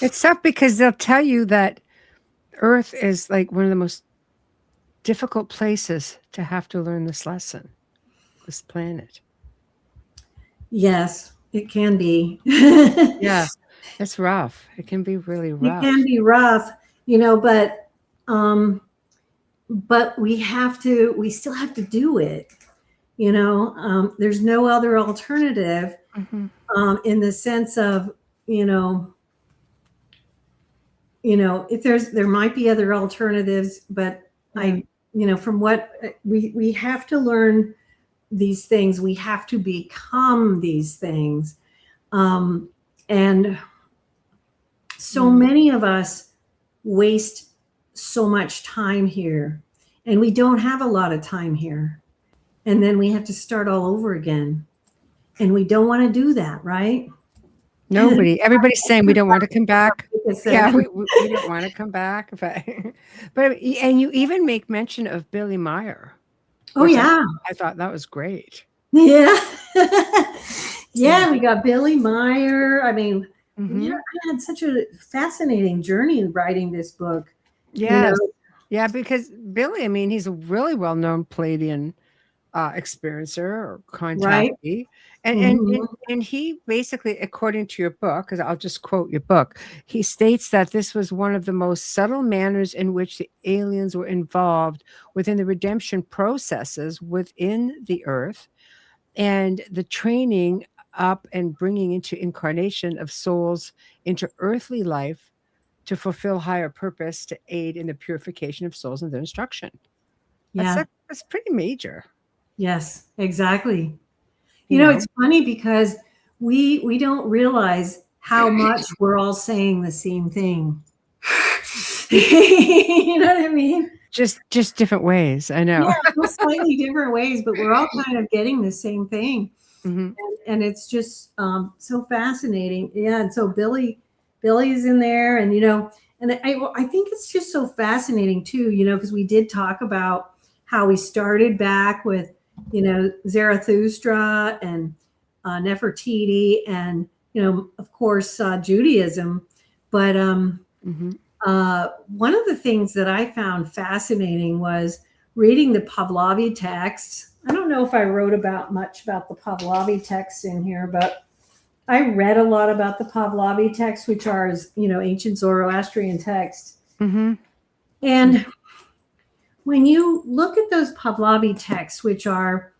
It's tough because they'll tell you that Earth is like one of the most difficult places to have to learn this lesson, this planet. Yes, it can be. Yeah, it's rough. It can be really rough. It can be rough, but we still have to do it. There's no other alternative, in the sense of, if there might be other alternatives, but from what we have to learn these things, we have to become these things. And so many of us waste so much time here, and we don't have a lot of time here. And then we have to start all over again. And we don't want to do that, right? Nobody. Everybody's saying we don't want to come back. Yeah, we don't want to come back. But and you even make mention of Billy Meyer. Oh, yeah. I thought that was great. Yeah. Yeah, we got Billy Meyer. I mean, I had such a fascinating journey writing this book. Yes. Yeah, because Billy, I mean, he's a really well-known Palladian experiencer or contactee. Right. And he basically, according to your book, because I'll just quote your book, he states that this was one of the most subtle manners in which the aliens were involved within the redemption processes within the Earth and the training up and bringing into incarnation of souls into earthly life to fulfill higher purpose to aid in the purification of souls and their instruction. Yeah. That's pretty major. Yes, exactly. It's funny because we don't realize how much we're all saying the same thing. You know what I mean? Just different ways. I know. Yeah, slightly different ways, but we're all kind of getting the same thing. And it's just so fascinating. Yeah. And so Billy's in there, and and I think it's just so fascinating too, because we did talk about how we started back with Zarathustra and Nefertiti, and of course Judaism. But one of the things that I found fascinating was reading the Pahlavi texts. I don't know if I wrote much about the Pahlavi texts in here, but I read a lot about the Pahlavi texts, which are ancient Zoroastrian texts. And when you look at those Pahlavi texts, which are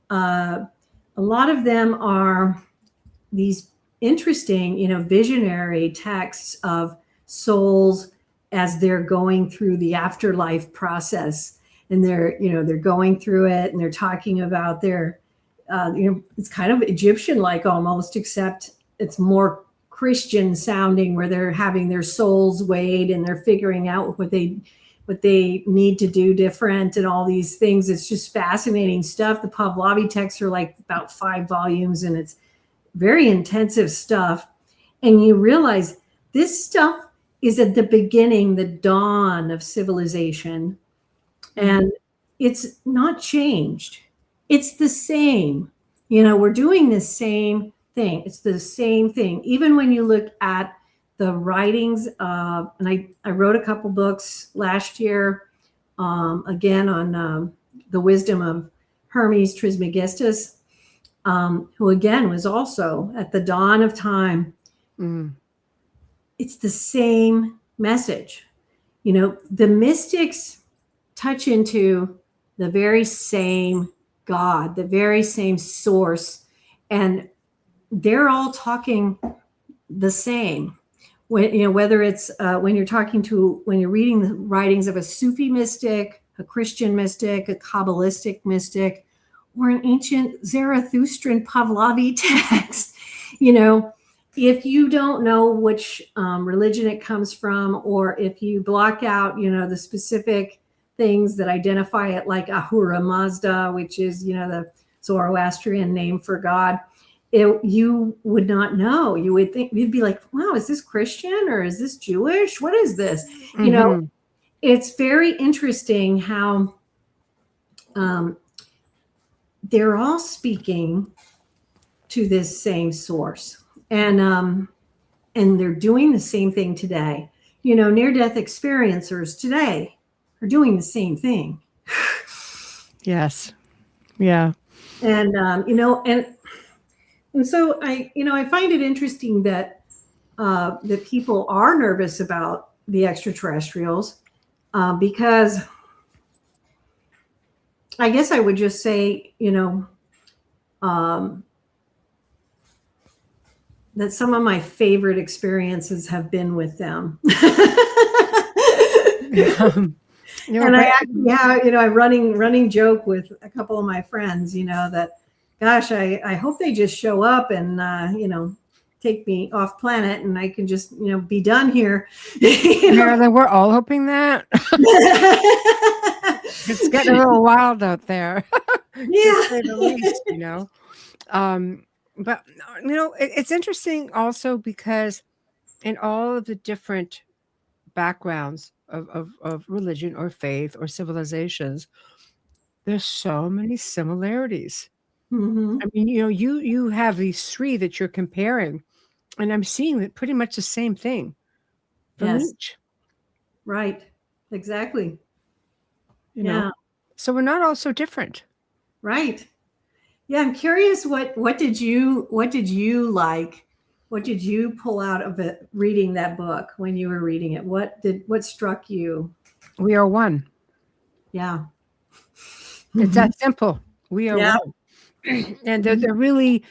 a lot of them are these interesting, visionary texts of souls as they're going through the afterlife process, and they're going through it, and they're talking about their, it's kind of Egyptian-like almost, except it's more Christian sounding, where they're having their souls weighed and they're figuring out what they need to do different and all these things. It's just fascinating stuff. The Pahlavi texts are like about 5 volumes, and it's very intensive stuff. And you realize this stuff is at the beginning, the dawn of civilization. And it's not changed. It's the same. We're doing the same thing. It's the same thing. Even when you look at the writings of, and I wrote a couple books last year, again on the wisdom of Hermes Trismegistus, who again was also at the dawn of time. It's the same message. The mystics touch into the very same God, the very same source, and they're all talking the same. When whether it's when you're reading the writings of a Sufi mystic, a Christian mystic, a Kabbalistic mystic, or an ancient Zarathustran Pavlovi text, if you don't know which religion it comes from, or if you block out, the specific things that identify it, like Ahura Mazda, which is, the Zoroastrian name for God, you would not know. You would think, you'd be like, wow, is this Christian or is this Jewish? What is this? It's very interesting how they're all speaking to this same source, and they're doing the same thing today. Near-death experiencers today are doing the same thing. Yes. Yeah. And and so I find it interesting that that people are nervous about the extraterrestrials, because I guess I would just say, that some of my favorite experiences have been with them. And I actually have, a running joke with a couple of my friends, that, gosh, I hope they just show up and, take me off planet and I can just, be done here. Marilynn, we're all hoping that. It's getting a little wild out there. Yeah. To say the least, But, it's interesting also because in all of the different backgrounds of religion or faith or civilizations, there's so many similarities. Mm-hmm. I mean, you have these three that you're comparing, and I'm seeing that pretty much the same thing from each. Right. Exactly. Yeah. So we're not all so different. Right. Yeah, I'm curious what did you like? What did you pull out of it reading that book when you were reading it? What struck you? We are one. Yeah. It's that simple. We are one. And they're really,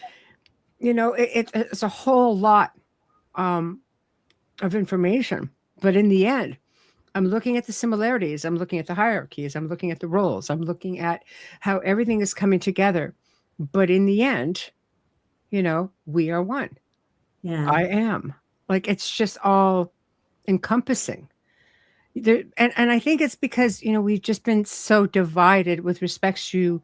it's a whole lot of information. But in the end, I'm looking at the similarities. I'm looking at the hierarchies. I'm looking at the roles. I'm looking at how everything is coming together. But in the end, we are one. Yeah. I am. Like, it's just all encompassing. And I think it's because, we've just been so divided with respect to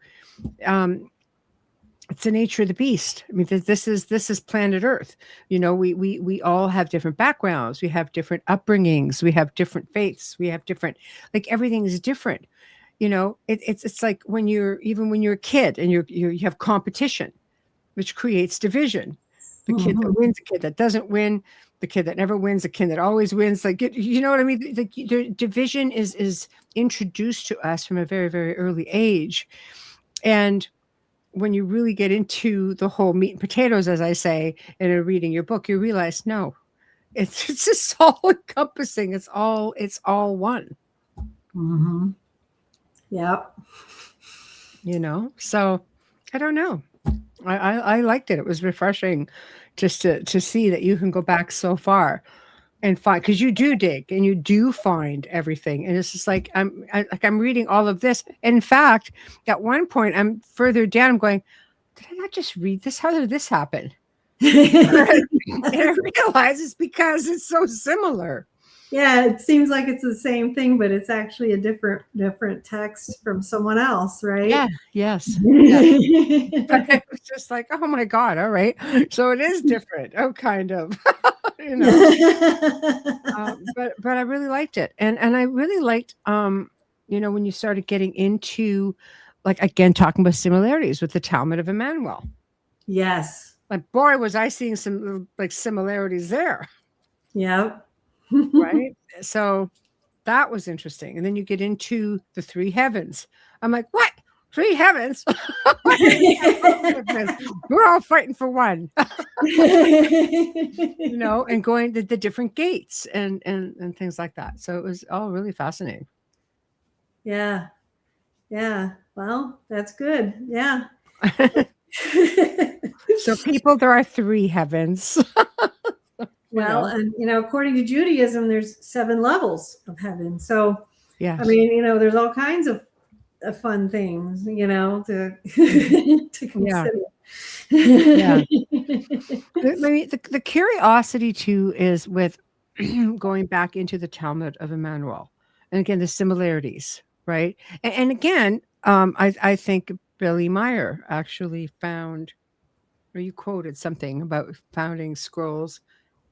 it's the nature of the beast. I mean, this is planet Earth. We all have different backgrounds. We have different upbringings. We have different faiths. We have different, like, everything is different. It's like when you're a kid and you have competition, which creates division. The kid that wins, the kid that doesn't win, the kid that never wins, the kid that always wins. Like, you know what I mean? The division is introduced to us from a very, very early age. And when you really get into the whole meat and potatoes, as I say, in reading your book, you realize, no, it's just all encompassing. It's all one. Mm-hmm. Yep. So I don't know. I liked it. It was refreshing just to see that you can go back so far and find, because you do dig and you do find everything. And it's just like, I'm reading all of this. In fact, at one point I'm further down, I'm going, did I not just read this? How did this happen? And I realize it's because it's so similar. Yeah, it seems like it's the same thing, but it's actually a different text from someone else, right? Yeah. Yes. Yeah. But it was just like, oh my God. All right. So it is different. Oh, kind of. But I really liked it. And I really liked, when you started getting into, like, again, talking about similarities with the Talmud of Emmanuel. Yes. Like, boy, was I seeing some, like, similarities there. Yep. Right. So that was interesting. And then you get into the three heavens. I'm like, what? Three heavens? We're all fighting for one. And going to the different gates and things like that. So it was all really fascinating. Yeah. Yeah. Well, that's good. Yeah. So people, there are 3 heavens. Well, and according to Judaism, there's 7 levels of heaven. So, Yes. I mean, there's all kinds of fun things, to to consider. Yeah. The curiosity too is with going back into the Talmud of Emmanuel, and again the similarities, right? And again, I think Billy Meyer actually found, or you quoted something about founding scrolls,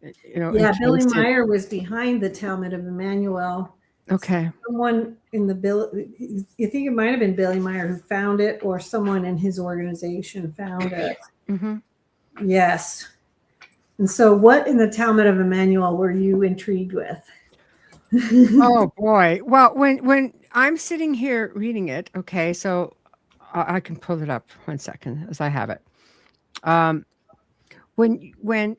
Yeah, Billy encased in. Meyer was behind the Talmud of Emmanuel. Okay. Someone in you think it might have been Billy Meyer who found it, or someone in his organization found it. Mm-hmm. Yes. And so, what in the Talmud of Emmanuel were you intrigued with? Oh boy. Well, when I'm sitting here reading it, okay, so I can pull it up 1 second as I have it. When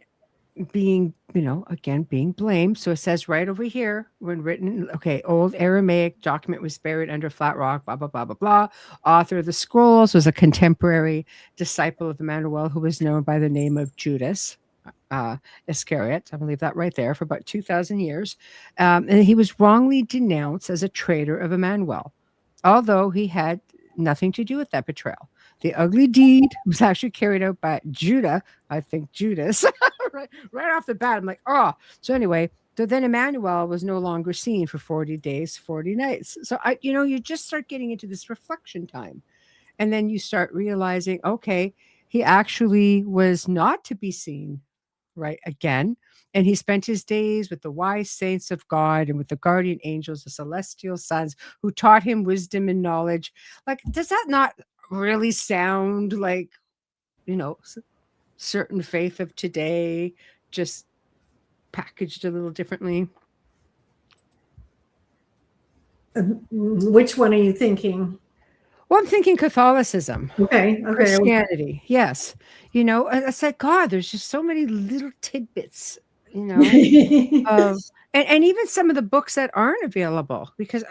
being, again, being blamed. So it says right over here, when written, okay, old Aramaic document was buried under flat rock, blah, blah, blah, blah, blah. Author of the scrolls was a contemporary disciple of Emmanuel who was known by the name of Judas Iscariot. I believe that right there, for about 2,000 years. And he was wrongly denounced as a traitor of Emmanuel, although he had nothing to do with that betrayal. The ugly deed was actually carried out by Judah, I think Judas, right off the bat. I'm like, oh. So anyway, so then Emmanuel was no longer seen for 40 days, 40 nights. So you just start getting into this reflection time. And then you start realizing, okay, he actually was not to be seen right again. And he spent his days with the wise saints of God and with the guardian angels, the celestial sons, who taught him wisdom and knowledge. Like, does that not really sound like, certain faith of today, just packaged a little differently? Which one are you thinking? Well, I'm thinking Catholicism. Okay. Christianity. Yes. It's like, God, there's just so many little tidbits, of, and even some of the books that aren't available because,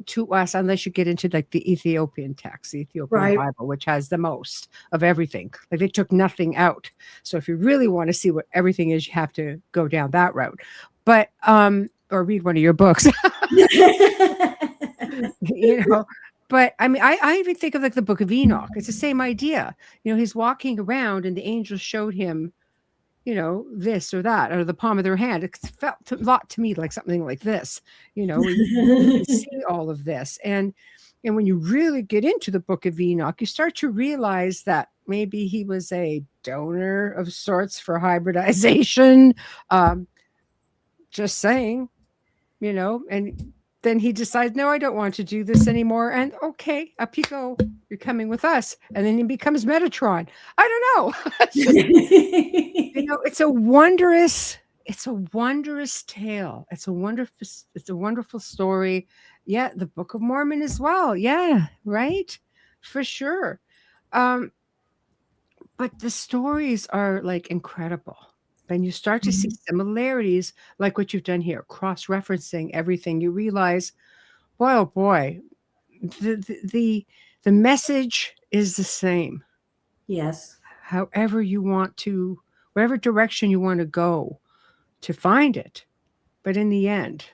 to us, unless you get into like the Ethiopian text, the Ethiopian Right. Bible, which has the most of everything. Like they took nothing out. So if you really want to see what everything is, you have to go down that route. But, or read one of your books, But I mean, I even think of like the Book of Enoch. It's the same idea. He's walking around and the angels showed him, this or that out of the palm of their hand. It felt a lot to me like something like this, where you see all of this. And when you really get into the Book of Enoch, you start to realize that maybe he was a donor of sorts for hybridization. Just saying, and then he decides, no, I don't want to do this anymore. And okay, up you go. You're coming with us. And then he becomes Metatron. I don't know. It's a wondrous tale. It's a wonderful story. Yeah, the Book of Mormon as well. Yeah, right? For sure. But the stories are like incredible. Then you start to see similarities like what you've done here, cross-referencing everything. You realize, boy, oh boy, the message is the same. Yes. However you want to, whatever direction you want to go to find it. But in the end,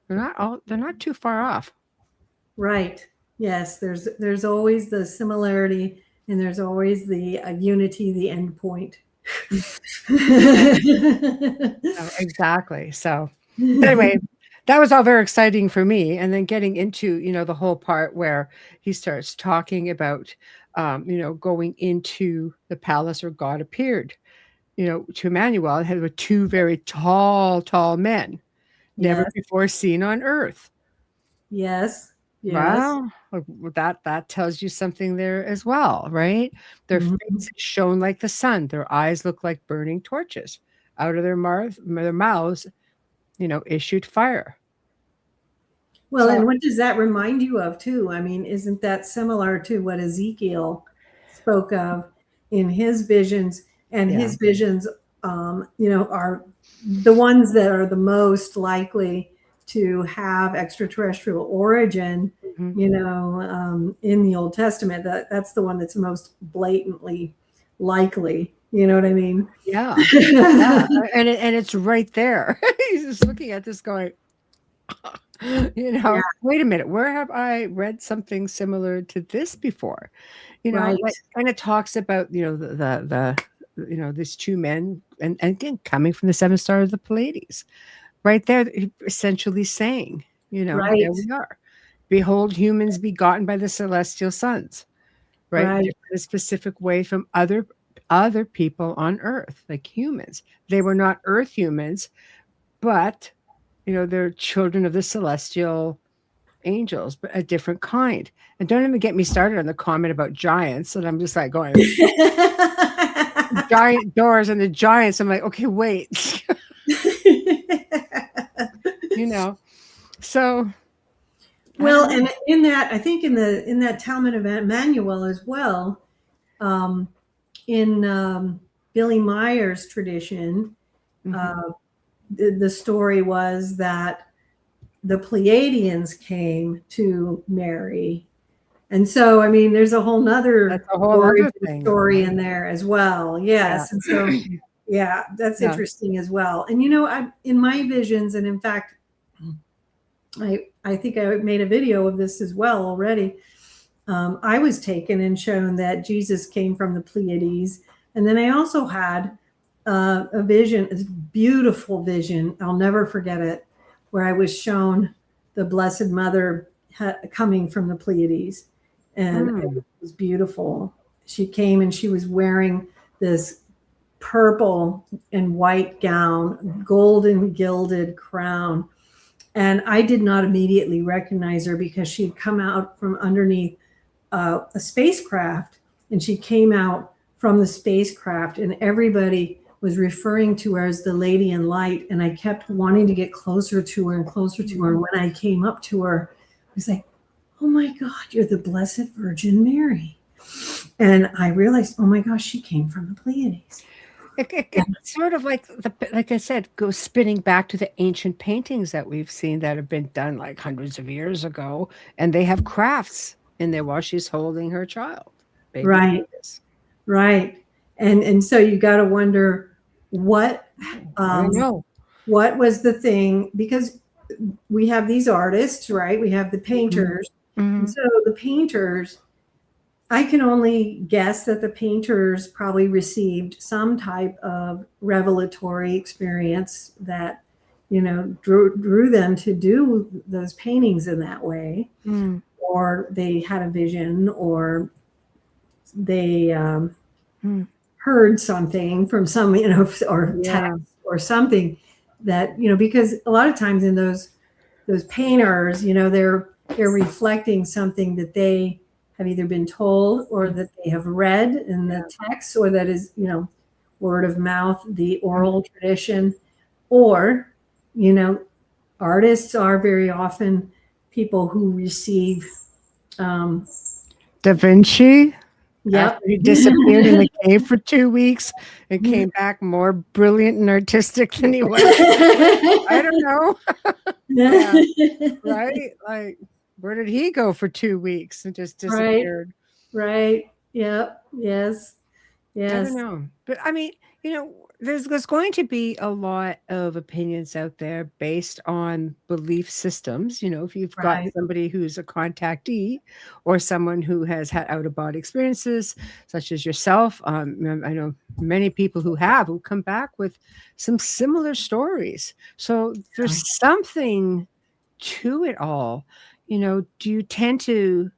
they're not too far off. Right. Yes. There's always the similarity and there's always the unity, the end point. Exactly. So anyway, that was all very exciting for me. And then getting into, the whole part where he starts talking about, going into the palace where God appeared, to Emmanuel, and had 2 very tall men, never before seen on earth. Yes. Wow. That tells you something there as well, right? Their faces shone like the sun. Their eyes look like burning torches. Out of their mouths, issued fire. Well, and what does that remind you of too? I mean, isn't that similar to what Ezekiel spoke of in his visions? And his visions, are the ones that are the most likely to have extraterrestrial origin, you know, in the Old Testament. That's the one that's most blatantly likely. You know what I mean? Yeah. Yeah. And it's right there. He's just looking at this going, you know, Yeah. wait a minute, where have I read something similar to this before? You know, Right. like kind of talks about, you know, the you know, these two men, and again, coming from the seven stars of the Pleiades, right there, essentially saying, you know, Right. there we are. Behold, humans begotten by the celestial sons, right? Right. Different, a specific way from other people on Earth, like humans. They were not Earth humans, but you know, they're children of the celestial angels, but a different kind. And don't even get me started on the comment about giants. And I'm just like going, giant doors and the giants. I'm like, okay, wait. You know, so Well, and in that, I think in that Talmud of Emmanuel as well, in Billy Meyer's tradition, the story was that the Pleiadians came to Mary. And so, I mean, there's a whole nother thing, story in there as well. Yes. Yeah. And so, yeah, that's Yeah. interesting as well. And, you know, in my visions, and in fact, I think I made a video of this as well already. I was taken and shown that Jesus came from the Pleiades. And then I also had a vision, a beautiful vision. I'll never forget it, where I was shown the Blessed Mother coming from the Pleiades. And it was beautiful. She came and she was wearing this purple and white gown, golden gilded crown. And I did not immediately recognize her because she had come out from underneath a spacecraft, and she came out from the spacecraft, and everybody was referring to her as the Lady in Light. And I kept wanting to get closer to her and closer to her. And when I came up to her, I was like, oh my God, you're the Blessed Virgin Mary. And I realized, oh my gosh, she came from the Pleiades. It's sort of like like I said, goes spinning back to the ancient paintings that we've seen that have been done like hundreds of years ago, and they have crafts in there while she's holding her child. Baby Right, Jesus. right, and so you got to wonder what what was the thing, because we have these artists, right? We have the painters, and so the painters. I can only guess that the painters probably received some type of revelatory experience that, you know, drew them to do those paintings in that way, or they had a vision, or they heard something from some, you know, or text or something that, you know, because a lot of times in those painters, you know, they're reflecting something that they have either been told or that they have read in the text, or that is, you know, word of mouth, the oral tradition, or, you know, artists are very often people who receive. Da Vinci. Yep. He disappeared in the cave for 2 weeks and came back more brilliant and artistic than he was. I don't know. Right? Like, where did he go for 2 weeks and just disappeared? Right. Yep. Yes. I don't know. But I mean, you know, there's going to be a lot of opinions out there based on belief systems. You know, if you've got somebody who's a contactee or someone who has had out-of-body experiences, such as yourself, I know many people who come back with some similar stories. So there's something to it all. You know, do you tend to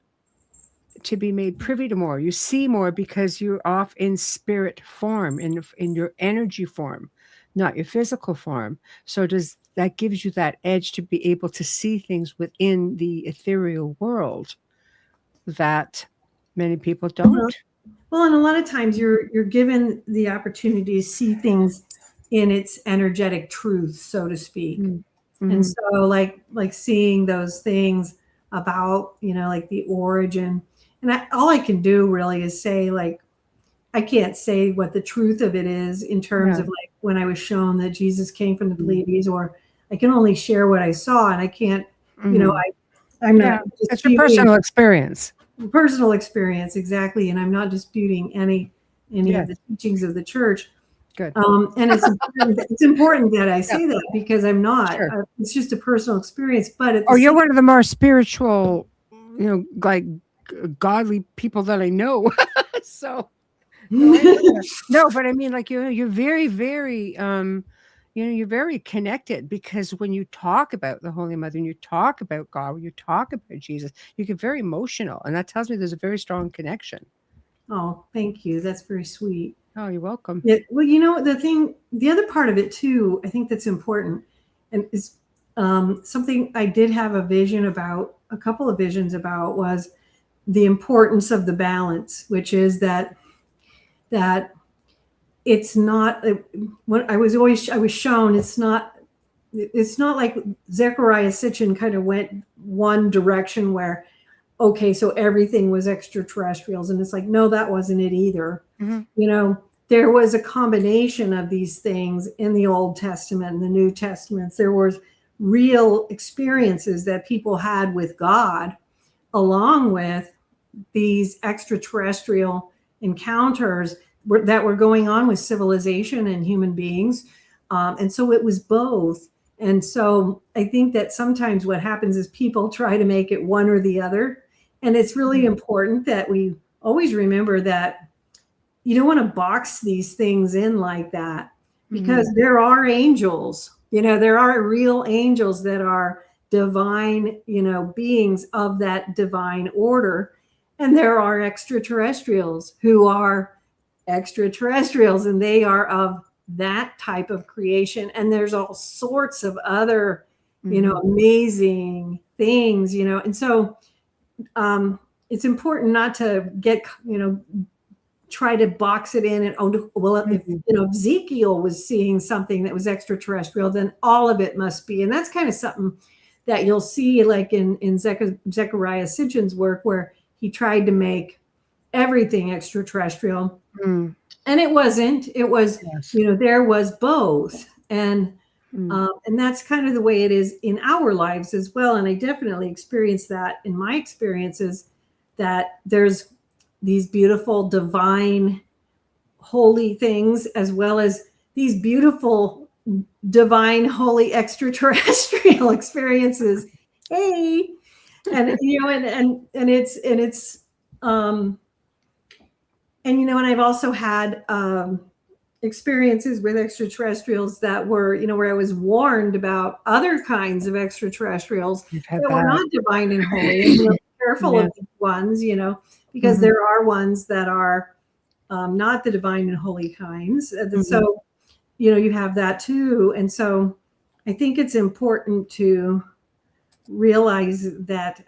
be made privy to more? You see more because you're off in spirit form, in your energy form, not your physical form. So that gives you that edge to be able to see things within the ethereal world that many people don't. Well, and a lot of times you're given the opportunity to see things in its energetic truth, so to speak. And so like seeing those things about, you know, like the origin. And all I can do really is say, like, I can't say what the truth of it is in terms of like when I was shown that Jesus came from the Pleiades, or I can only share what I saw, and I can't, I'm Yeah, not it's your disputing personal experience. personal experience, exactly, and I'm not disputing any Yes. of the teachings of the church. Good. And it's important that I say that, because I'm not. Sure. It's just a personal experience, but at the Oh, you're same, one of the more spiritual, like godly people that I know. So, no, but I mean, like you're very, very, you're very connected, because when you talk about the Holy Mother and you talk about God, when you talk about Jesus, you get very emotional, and that tells me there's a very strong connection. Oh, thank you. That's very sweet. Oh, you're welcome. Yeah, well, the other part of it too, I think that's important, and is something I did have a couple of visions about, was the importance of the balance, which is that it's not what I was shown. It's not like Zechariah Sitchin kind of went one direction where, okay, so everything was extraterrestrials, and it's like, no, that wasn't it either. Mm-hmm. There was a combination of these things in the Old Testament and the New Testaments. There was real experiences that people had with God, along with these extraterrestrial encounters that were going on with civilization and human beings. And so it was both. And so I think that sometimes what happens is people try to make it one or the other. And it's really important that we always remember that you don't want to box these things in like that, because there are angels, there are real angels that are divine, beings of that divine order. And there are extraterrestrials who are extraterrestrials, and they are of that type of creation. And there's all sorts of other, amazing things, and so it's important not to get, try to box it in and, if Ezekiel was seeing something that was extraterrestrial, then all of it must be. And that's kind of something that you'll see like in Zechariah Sitchin's work, where he tried to make everything extraterrestrial. And it wasn't. It was, there was both. And that's kind of the way it is in our lives as well. And I definitely experienced that in my experiences, that there's these beautiful, divine, holy things, as well as these beautiful, divine, holy, extraterrestrial experiences. Hey, and and I've also had experiences with extraterrestrials that were, where I was warned about other kinds of extraterrestrials that were not divine and holy. And careful of these ones, because there are ones that are not the divine and holy kinds. So, you have that too. And so I think it's important to realize that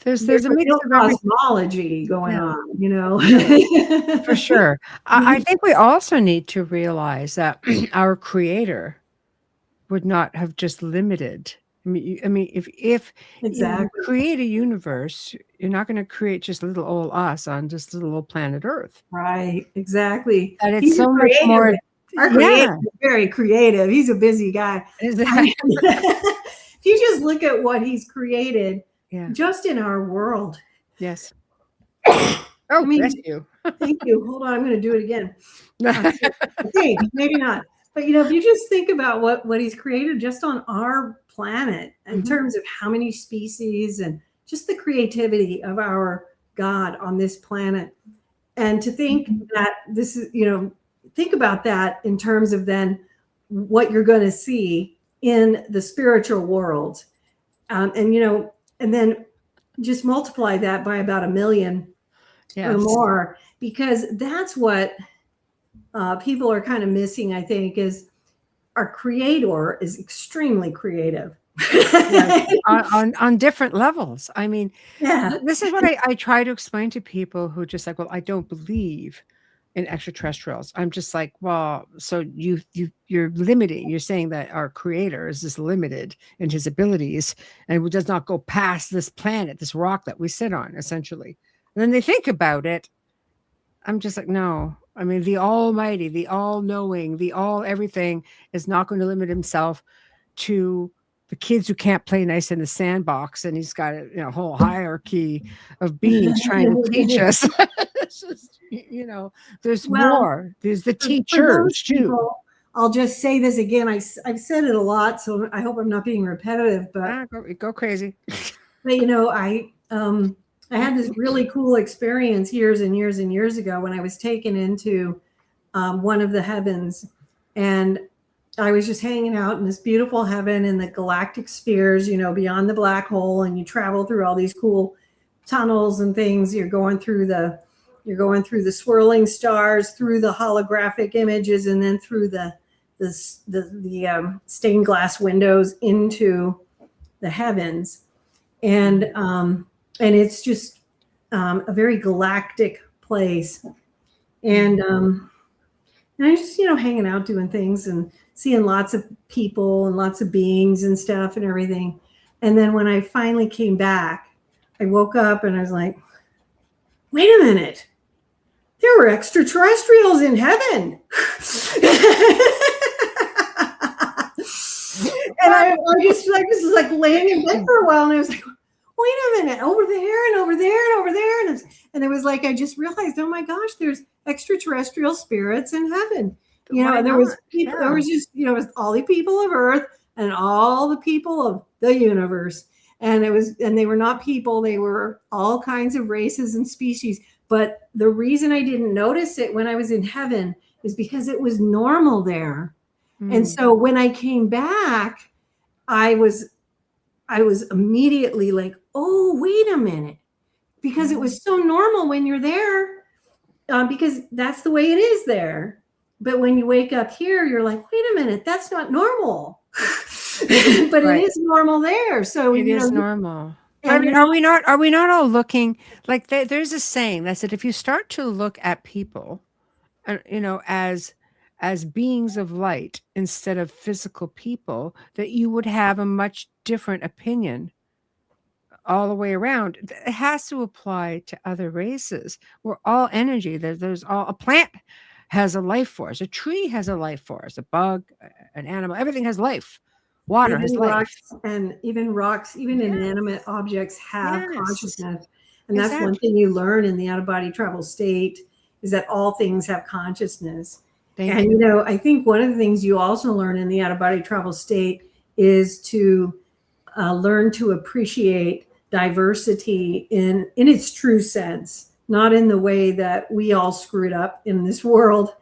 there's a mix real of cosmology going on, for sure. I think we also need to realize that our creator would not have just limited. I mean, if you create a universe, you're not going to create just little old us on just little old planet Earth. Right, exactly. And it's so much more. Our creator is very creative. He's a busy guy. If you just look at what he's created, just in our world. Yes. Oh, bless you. Thank you. Hold on, I'm going to do it again. I think maybe not. But if you just think about what he's created just on our planet, in terms of how many species and just the creativity of our God on this planet, and to think that this is, think about that in terms of then what you're going to see in the spiritual world, and then just multiply that by about 1 million or more, because that's what people are kind of missing, I think, is our creator is extremely creative. on different levels. I mean, this is what I try to explain to people who just like, well, I don't believe in extraterrestrials. I'm just like, well, so you're limiting. You're saying that our creator is just limited in his abilities and does not go past this planet, this rock that we sit on, essentially. And then they think about it. I'm just like, no. I mean, the Almighty, the all-knowing, the all everything is not going to limit himself to the kids who can't play nice in the sandbox, and he's got a whole hierarchy of beings trying to teach us. It's just, there's Well, more. There's the for teachers those too. people, I'll just say this again. I've said it a lot, so I hope I'm not being repetitive. But Go crazy. I had this really cool experience years and years and years ago when I was taken into one of the heavens, and I was just hanging out in this beautiful heaven in the galactic spheres, beyond the black hole, and you travel through all these cool tunnels and things. You're going through the swirling stars, through the holographic images, and then through the stained glass windows into the heavens, and it's just a very galactic place, and I was just hanging out, doing things, and seeing lots of people and lots of beings and stuff and everything. And then when I finally came back, I woke up and I was like, wait a minute, there were extraterrestrials in heaven. And I just was like laying in bed for a while, and I was like, wait a minute, over there and over there and over there. And it was like, I just realized, oh my gosh, there's extraterrestrial spirits in heaven. There was people, there was just, it was all the people of Earth and all the people of the universe. And they were not people, they were all kinds of races and species. But the reason I didn't notice it when I was in heaven is because it was normal there. And so when I came back, I was immediately like, oh, wait a minute, because it was so normal when you're there, because that's the way it is there. But when you wake up here, you're like, wait a minute, that's not normal. But right. It is normal there. So it is normal. I mean, are we not all looking like there's a saying that said, if you start to look at people, as beings of light instead of physical people, that you would have a much different opinion all the way around. It has to apply to other races. We're all energy. There's a plant has a life force. A tree has a life force. A bug, an animal, everything has life. Water even has life. Even rocks, even inanimate objects have consciousness. And that's one thing you learn in the out-of-body travel state, is that all things have consciousness. Thank you. I think one of the things you also learn in the out-of-body travel state is to learn to appreciate diversity in its true sense, not in the way that we all screwed up in this world.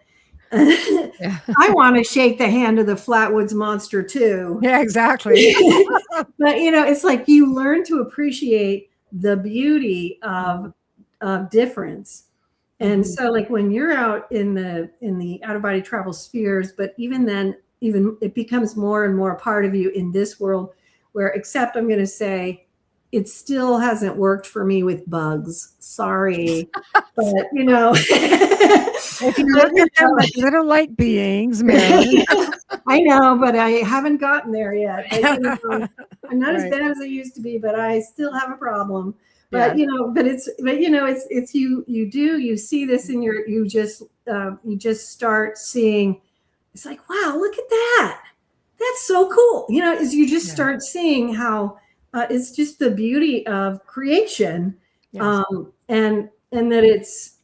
I want to shake the hand of the Flatwoods Monster too. Yeah, exactly. But it's like you learn to appreciate the beauty of difference. And so like when you're out in the out-of-body travel spheres, but even then, even it becomes more and more a part of you in this world, where, except I'm going to say, it still hasn't worked for me with bugs. Sorry. But if you look at them like little light beings, Marilynn. I know, but I haven't gotten there yet. But, I'm not as bad as I used to be, but I still have a problem. But it's you see this in you just start seeing, it's like, wow, look at that. That's so cool. As you just start seeing how it's just the beauty of creation. Yes. And that it's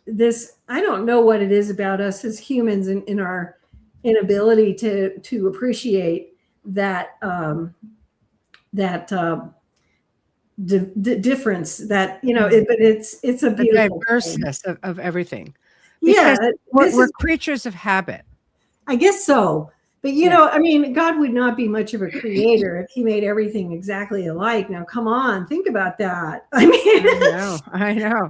this, I don't know what it is about us as humans in our inability to appreciate that difference, that but it's a beautiful diverseness of everything. Because we're creatures of habit. I guess so. But I mean, God would not be much of a creator if he made everything exactly alike. Now, come on, think about that. I mean, I know.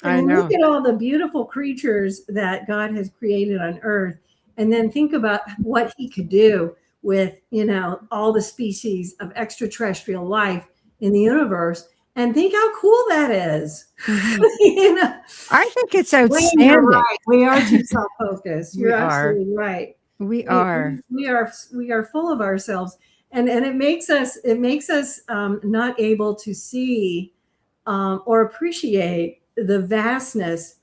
Look at all the beautiful creatures that God has created on Earth, and then think about what he could do with, all the species of extraterrestrial life in the universe, and think how cool that is. I think it's outstanding. You're right. We are too self-focused. You're absolutely right. We are full of ourselves, and it makes us not able to see or appreciate the vastness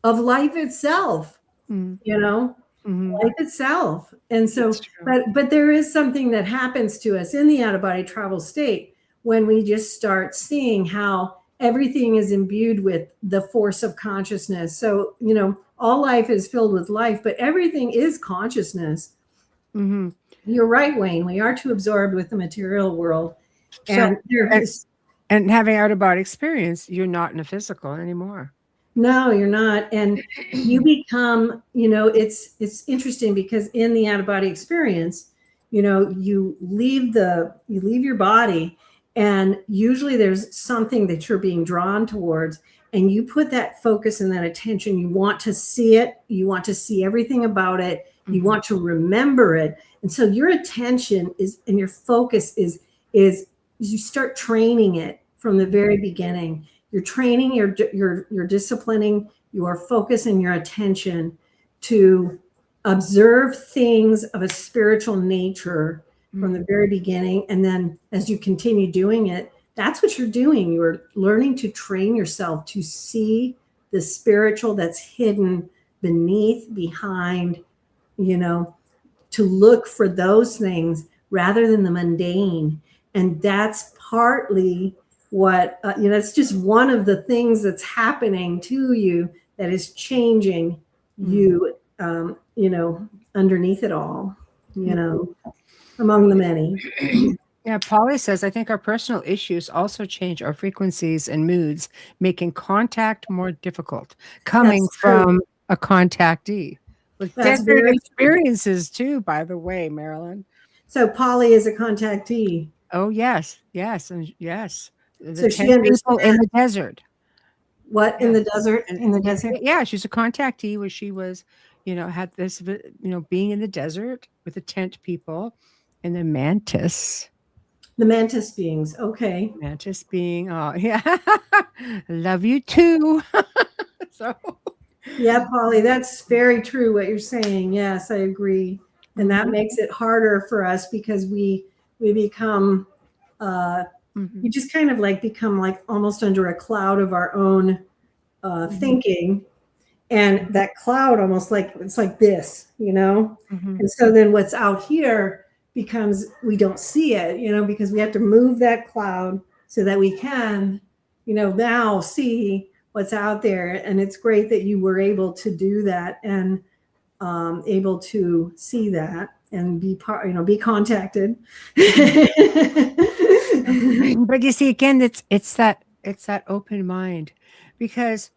of life itself, Mm. you know, Mhm. life itself. And so, That's true. but there is something that happens to us in the out of body travel state when we just start seeing how everything is imbued with the force of consciousness. So, you know, all life is filled with life, but everything is consciousness. Mhm. You're right, Wayne. We are too absorbed with the material world. So, And there and, is and having out of body experience, you're not in a physical anymore. no, you're not. And you become, you know, it's interesting because in the out of body experience, you know, you leave your body, and usually there's something that you're being drawn towards, and you put that focus and that attention. You want to see it, you want to see everything about it, you Mhm. want to remember it. And so your attention is, and your focus is you start training it from the very beginning. You're training, you're disciplining your focus and your attention to observe things of a spiritual nature from the very beginning. And then as you continue doing it, that's what you're doing. You're learning to train yourself to see the spiritual that's hidden beneath, behind, you know, to look for those things rather than the mundane. And that's partly what, you know, it's just one of the things that's happening to you that is changing you, you know, underneath it all, you know, among the many. Yeah, Polly says, I think our personal issues also change our frequencies and moods, making contact more difficult. Coming That's true. from a contactee with That's desert very true. experiences, too, by the way, Marilynn. So Polly is a contactee. Oh, yes, yes, and yes. The So she 10 people in understands the desert. what in Yes. the desert, And in the desert. yeah, she's a contactee where she was, had this, being in the desert with the tent people and the mantis. The mantis beings. Okay. Mantis being, oh, yeah. Love you too. So, Yeah, Polly, that's very true what you're saying. Yes, I agree. And that mhm, makes it harder for us because we become mhm, we just kind of like become like almost under a cloud of our own mhm, thinking. And that cloud almost like it's like this, you know? mhm. And so then what's out here becomes we don't see it, you know, because we have to move that cloud so that we can, you know, now see what's out there. And it's great that you were able to do that and able to see that and be part, you know, be contacted. But you see, again, it's that open mind, because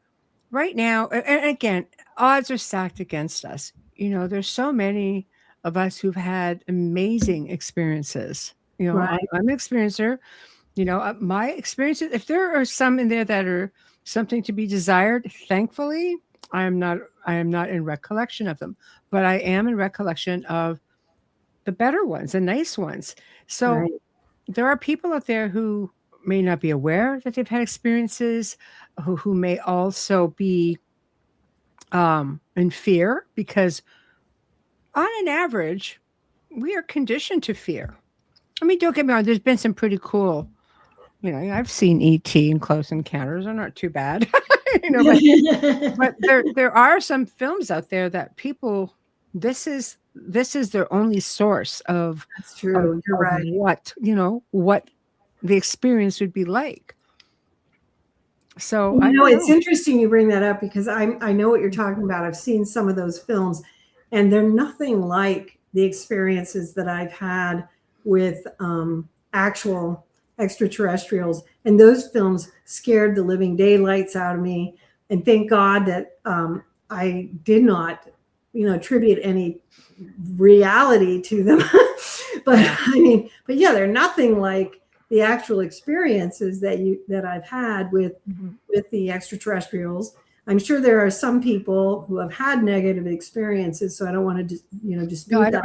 right now, and again, odds are stacked against us. There's so many of us who've had amazing experiences. Right. I'm an experiencer. My experiences, if there are some in there that are something to be desired, thankfully, I am not in recollection of them, but I am in recollection of the better ones, the nice ones. So Right. there are people out there who may not be aware that they've had experiences, who may also be in fear, because on an average, we are conditioned to fear. I mean, don't get me wrong, there's been some pretty cool, I've seen ET and Close Encounters. They're not too bad. But there are some films out there that people, this is their only source of That's true. You're right. what the experience would be like. So You I know, don't it's know. interesting you bring that up because I know what you're talking about. I've seen some of those films, and they're nothing like the experiences that I've had with actual extraterrestrials. And those films scared the living daylights out of me. And thank God that I did not, attribute any reality to them. But Yeah. I mean, but yeah, they're nothing like the actual experiences that I've had with Mhm. the extraterrestrials. I'm sure there are some people who have had negative experiences, so I don't want to No, dispute that.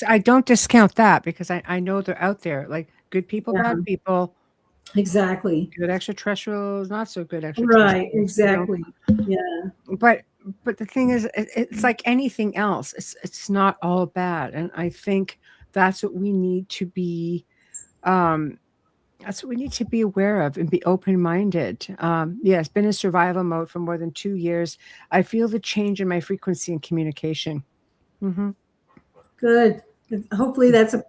I don't discount that, because I know they're out there, like good people, Yeah, bad people, exactly. good extraterrestrials, not so good Right, extraterrestrials. exactly. Yeah, But the thing is, it's like anything else. It's not all bad, and I think that's what we need to be That's what we need to be aware of and be open-minded. Yes, been in survival mode for more than 2 years. I feel the change in my frequency and communication. Mm-hmm. Good. Hopefully that's a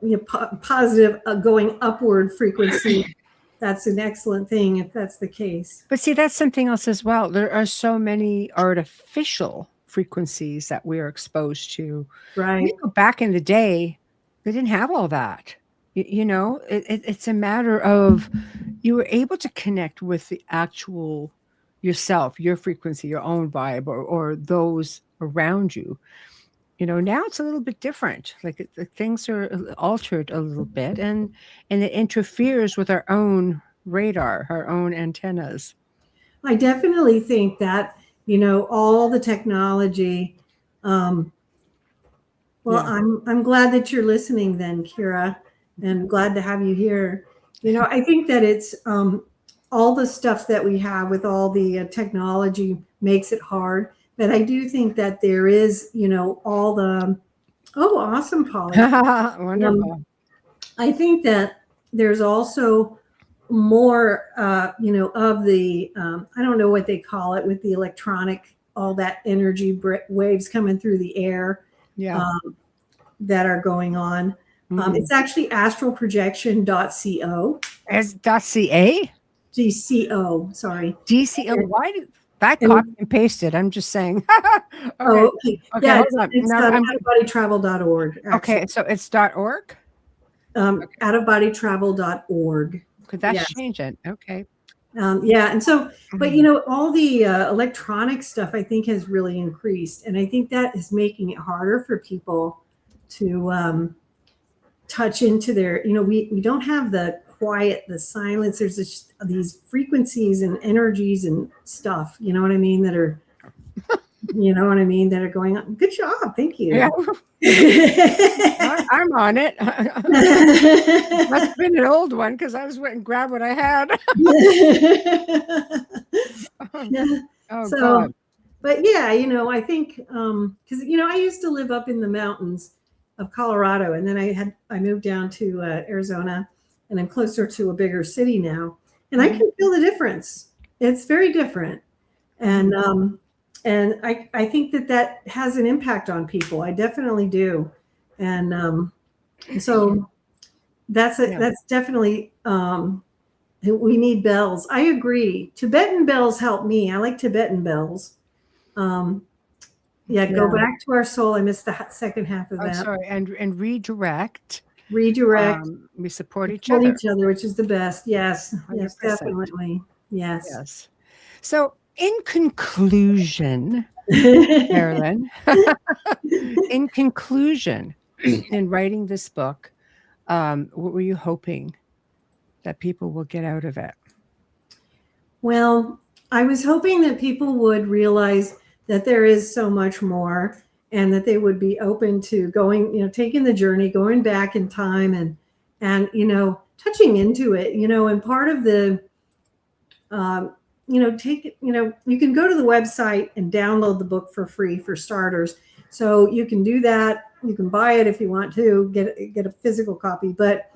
positive going upward frequency. That's an excellent thing if that's the case. But see, that's something else as well. There are so many artificial frequencies that we are exposed to. Right. You know, back in the day, they didn't have all that. It's a matter of you were able to connect with the actual yourself, your frequency, your own vibe, or those around you. Now it's a little bit different. Like things are altered a little bit, and it interferes with our own radar, our own antennas. I definitely think that, all the technology. Well, Yeah. I'm glad that you're listening then, Kira, and glad to have you here. I think that it's all the stuff that we have with all the technology makes it hard. But I do think that there is, all the, oh, awesome, Polly. Wonderful. I think that there's also more, of the, I don't know what they call it with the electronic, all that energy waves coming through the air. Yeah. That are going on. It's actually astralprojection.co. As .ca? DCO, sorry. DCO. Why did that copy and pasted? I'm just saying. Okay. Oh, okay. Yeah, It's outofbodytravel.org. Okay, so it's .org? Outofbodytravel.org. Could that change it? Okay. And so, but all the electronic stuff I think has really increased. And I think that is making it harder for people to touch into their, we don't have the quiet, the silence. There's these frequencies and energies and stuff, you know what I mean, that are, that are going on. Good job. Thank you. Yeah. I'm on it. Must have been an old one because I was went and grabbed what I had. God. But yeah, I think because I used to live up in the mountains of Colorado, and then I moved down to Arizona, and I'm closer to a bigger city now, and I can feel the difference. It's very different, and I think that has an impact on people. I definitely do, and so that's definitely. We need bells. I agree. Tibetan bells help me. I like Tibetan bells. Go back to our soul. I missed the second half of that. Sorry, and redirect. Redirect. We support each other. Which is the best. Yes. 100%. Yes, definitely. Yes. So, in conclusion, Marilynn, in writing this book, what were you hoping that people will get out of it? Well, I was hoping that people would realize that there is so much more, and that they would be open to going, taking the journey, going back in time and touching into it, and part of the, take it, you can go to the website and download the book for free for starters. So you can do that. You can buy it if you want to get a physical copy. But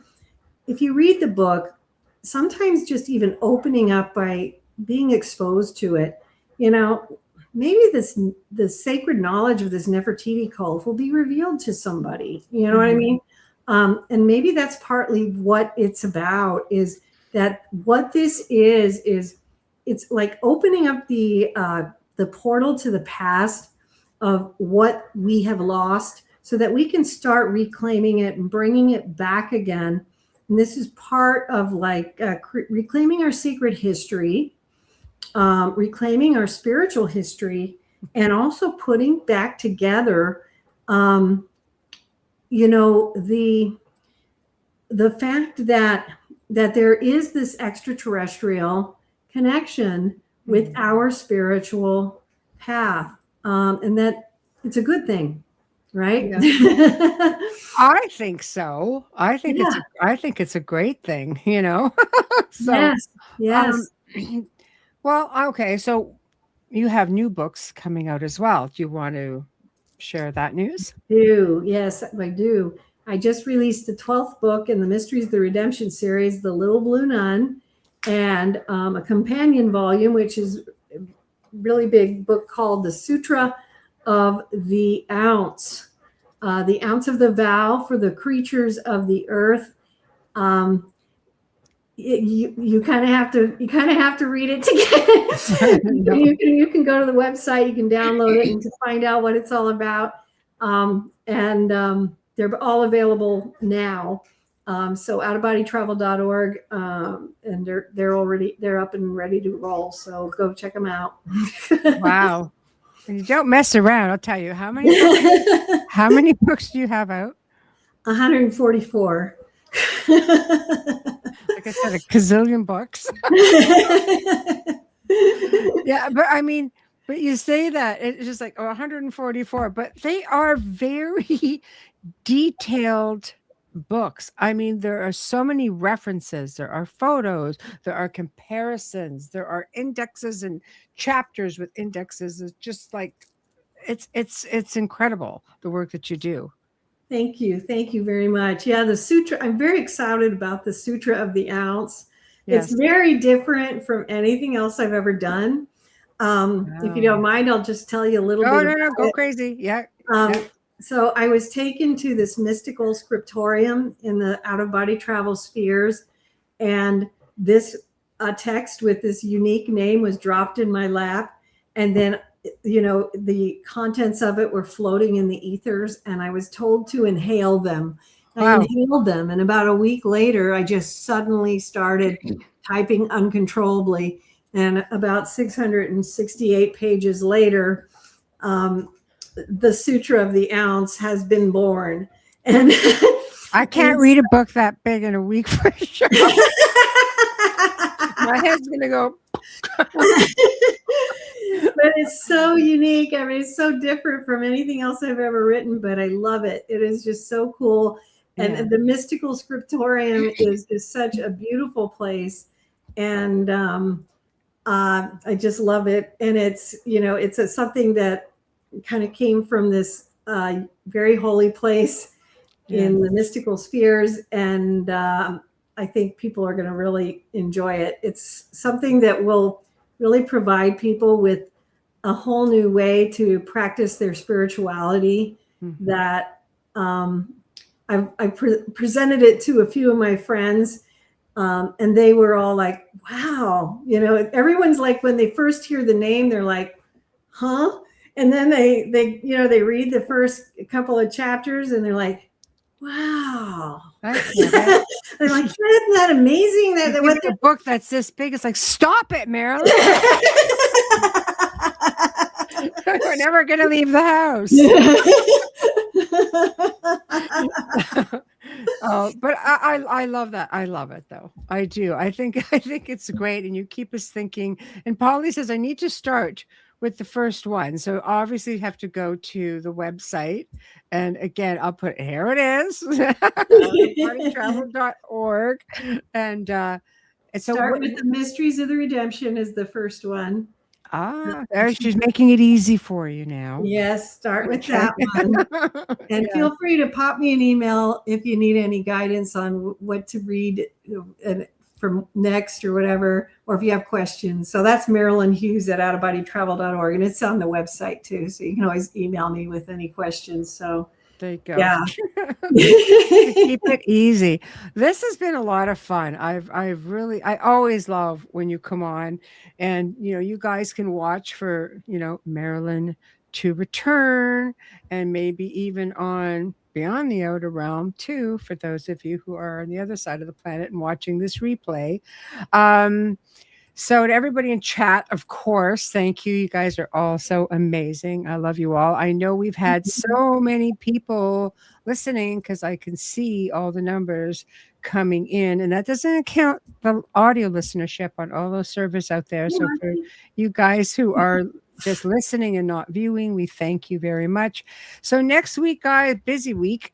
if you read the book, sometimes just even opening up by being exposed to it, maybe the sacred knowledge of this Nefertiti cult will be revealed to somebody, what I mean? And maybe that's partly what it's about, is that what this is it's like opening up the portal to the past of what we have lost so that we can start reclaiming it and bringing it back again. And this is part of reclaiming our secret history, reclaiming our spiritual history, and also putting back together, the fact that there is this extraterrestrial connection with our spiritual path, and that it's a good thing. Right? Yeah. I think so. I think it's a great thing, So, yes. Well, okay. So you have new books coming out as well. Do you want to share that news? Yes, I do. I just released the 12th book in the Mysteries of the Redemption series, The Little Blue Nun, and a companion volume, which is a really big book called The Sutra of the Ounce. The Ounce of the Vow for the Creatures of the Earth. You kind of have to read it to get it. No. You can go to the website, you can download it and to find out what it's all about. They're all available now. So outofbodytravel.org, and they're up and ready to roll. So go check them out. Wow. And you don't mess around. I'll tell you how many books do you have out? 144. Like I said, a gazillion books. Yeah, but you say that it's just like 144, but they are very detailed books. I mean, there are so many references, there are photos, there are comparisons, there are indexes and chapters with indexes. It's just like it's incredible, the work that you do. Thank you very much. Yeah, the sutra, I'm very excited about the Sutra of the Ounce. Yes. It's very different from anything else I've ever done. If you don't mind, I'll just tell you a little bit. No, go crazy. Yeah. So I was taken to this mystical scriptorium in the out-of-body travel spheres, and this text with this unique name was dropped in my lap, and then the contents of it were floating in the ethers, and I was told to inhale them. I inhaled them, and about a week later, I just suddenly started typing uncontrollably. And about 668 pages later, the Sutra of the Ounce has been born. And I can't read a book that big in a week for sure. My head's going to go. But it's so unique. I mean, it's so different from anything else I've ever written, but I love it. It is just so cool. And the mystical scriptorium is such a beautiful place. And I just love it. And it's, it's something that kind of came from this very holy place in the mystical spheres. And I think people are going to really enjoy it. It's something that will really provide people with a whole new way to practice their spirituality. That I presented it to a few of my friends, and they were all like, wow, everyone's like, when they first hear the name, they're like, huh? And then they read the first couple of chapters and they're like, wow. They're like, isn't that amazing? That what a book that's this big, it's like, stop it, Marilynn. We're never gonna leave the house. Oh, but I love that. I love it though. I do. I think it's great, and you keep us thinking. And Polly says I need to start with the first one. So obviously you have to go to the website. And again, I'll put, here it is, bodytravel.org. And so start with the Mysteries of the Redemption is the first one. There, she's making it easy for you now. Yes, start with that one. And feel free to pop me an email if you need any guidance on what to read from next or whatever, or if you have questions. So that's Marilynn Hughes at outofbodytravel.org, and it's on the website too. So you can always email me with any questions. So there you go. Yeah. Keep it easy. This has been a lot of fun. I always love when you come on, and you guys can watch for Marilynn to return, and maybe even on Beyond the Outer Realm too, for those of you who are on the other side of the planet and watching this replay. So to everybody in chat, of course, thank you. You guys are all so amazing. I love you all. I know we've had so many people listening because I can see all the numbers coming in, and that doesn't count the audio listenership on all those servers out there. So for you guys who are just listening and not viewing, we thank you very much. So next week, guys, busy week.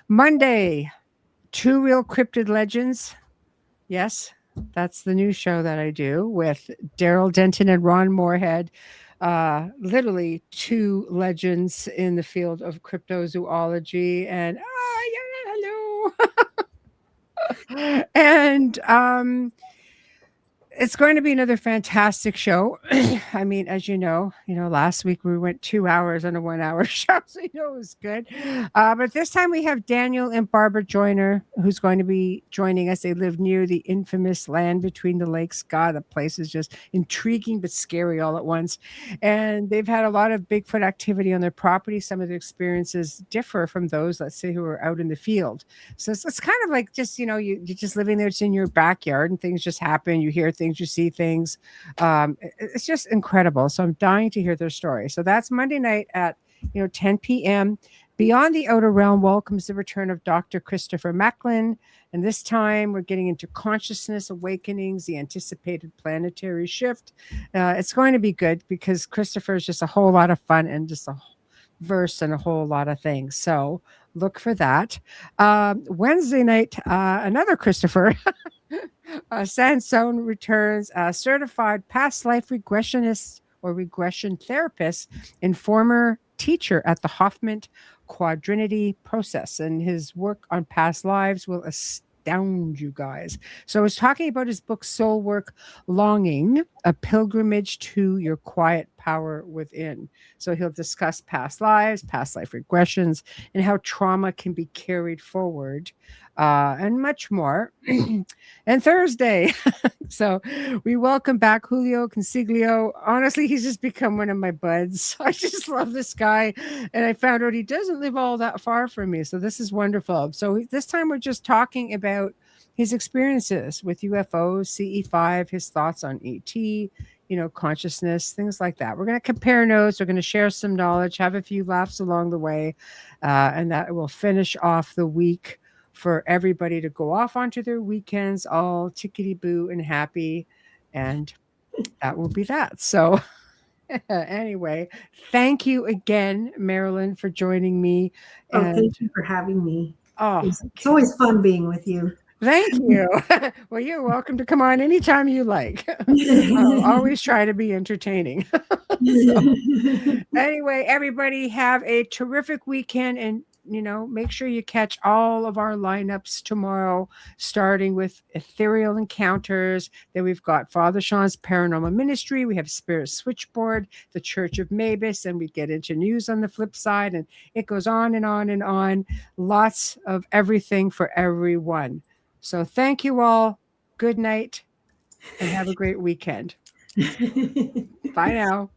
Monday, Two Real Cryptid Legends. Yes, that's the new show that I do with Daryl Denton and Ron Moorhead. literally two legends in the field of cryptozoology. And hello. And it's going to be another fantastic show. I mean, as last week we went 2 hours on a 1 hour show, so it was good. But this time we have Daniel and Barbara Joyner, who's going to be joining us. They live near the infamous land between the lakes. God, the place is just intriguing but scary all at once. And they've had a lot of Bigfoot activity on their property. Some of the experiences differ from those, let's say, who are out in the field. So it's kind of like just, you're just living there. It's in your backyard and things just happen. You hear things, you see things. It's just incredible. So I'm dying to hear their story. So that's Monday night at 10 p.m. Beyond the Outer Realm welcomes the return of Dr. Christopher Macklin. And this time we're getting into consciousness awakenings, the anticipated planetary shift. It's going to be good because Christopher is just a whole lot of fun and just a verse and a whole lot of things. So look for that. Wednesday night, another Christopher. Sansone returns, certified past life regressionist or regression therapist and former teacher at the Hoffman Quadrinity process. And his work on past lives will astound you guys. So I was talking about his book, Soul Work Longing, a pilgrimage to your quiet power within. So he'll discuss past lives, past life regressions, and how trauma can be carried forward, and much more. And Thursday, so we welcome back Julio Consiglio. Honestly, he's just become one of my buds. I just love this guy. And I found out he doesn't live all that far from me. So this is wonderful. So this time we're just talking about his experiences with UFOs, CE5, his thoughts on ET, consciousness, things like that. We're going to compare notes. We're going to share some knowledge, have a few laughs along the way. And that will finish off the week for everybody to go off onto their weekends, all tickety-boo and happy. And that will be that. So anyway, thank you again, Marilynn, for joining me. And thank you for having me. Oh, it's always fun being with you. Thank you. Well, you're welcome to come on anytime you like. I'll always try to be entertaining. So, anyway, everybody have a terrific weekend, and make sure you catch all of our lineups tomorrow, starting with Ethereal Encounters. Then we've got Father Sean's Paranormal Ministry. We have Spirit Switchboard, the Church of Mavis, and we get into news on the flip side, and it goes on and on and on. Lots of everything for everyone. So thank you all. Good night and have a great weekend. Bye now.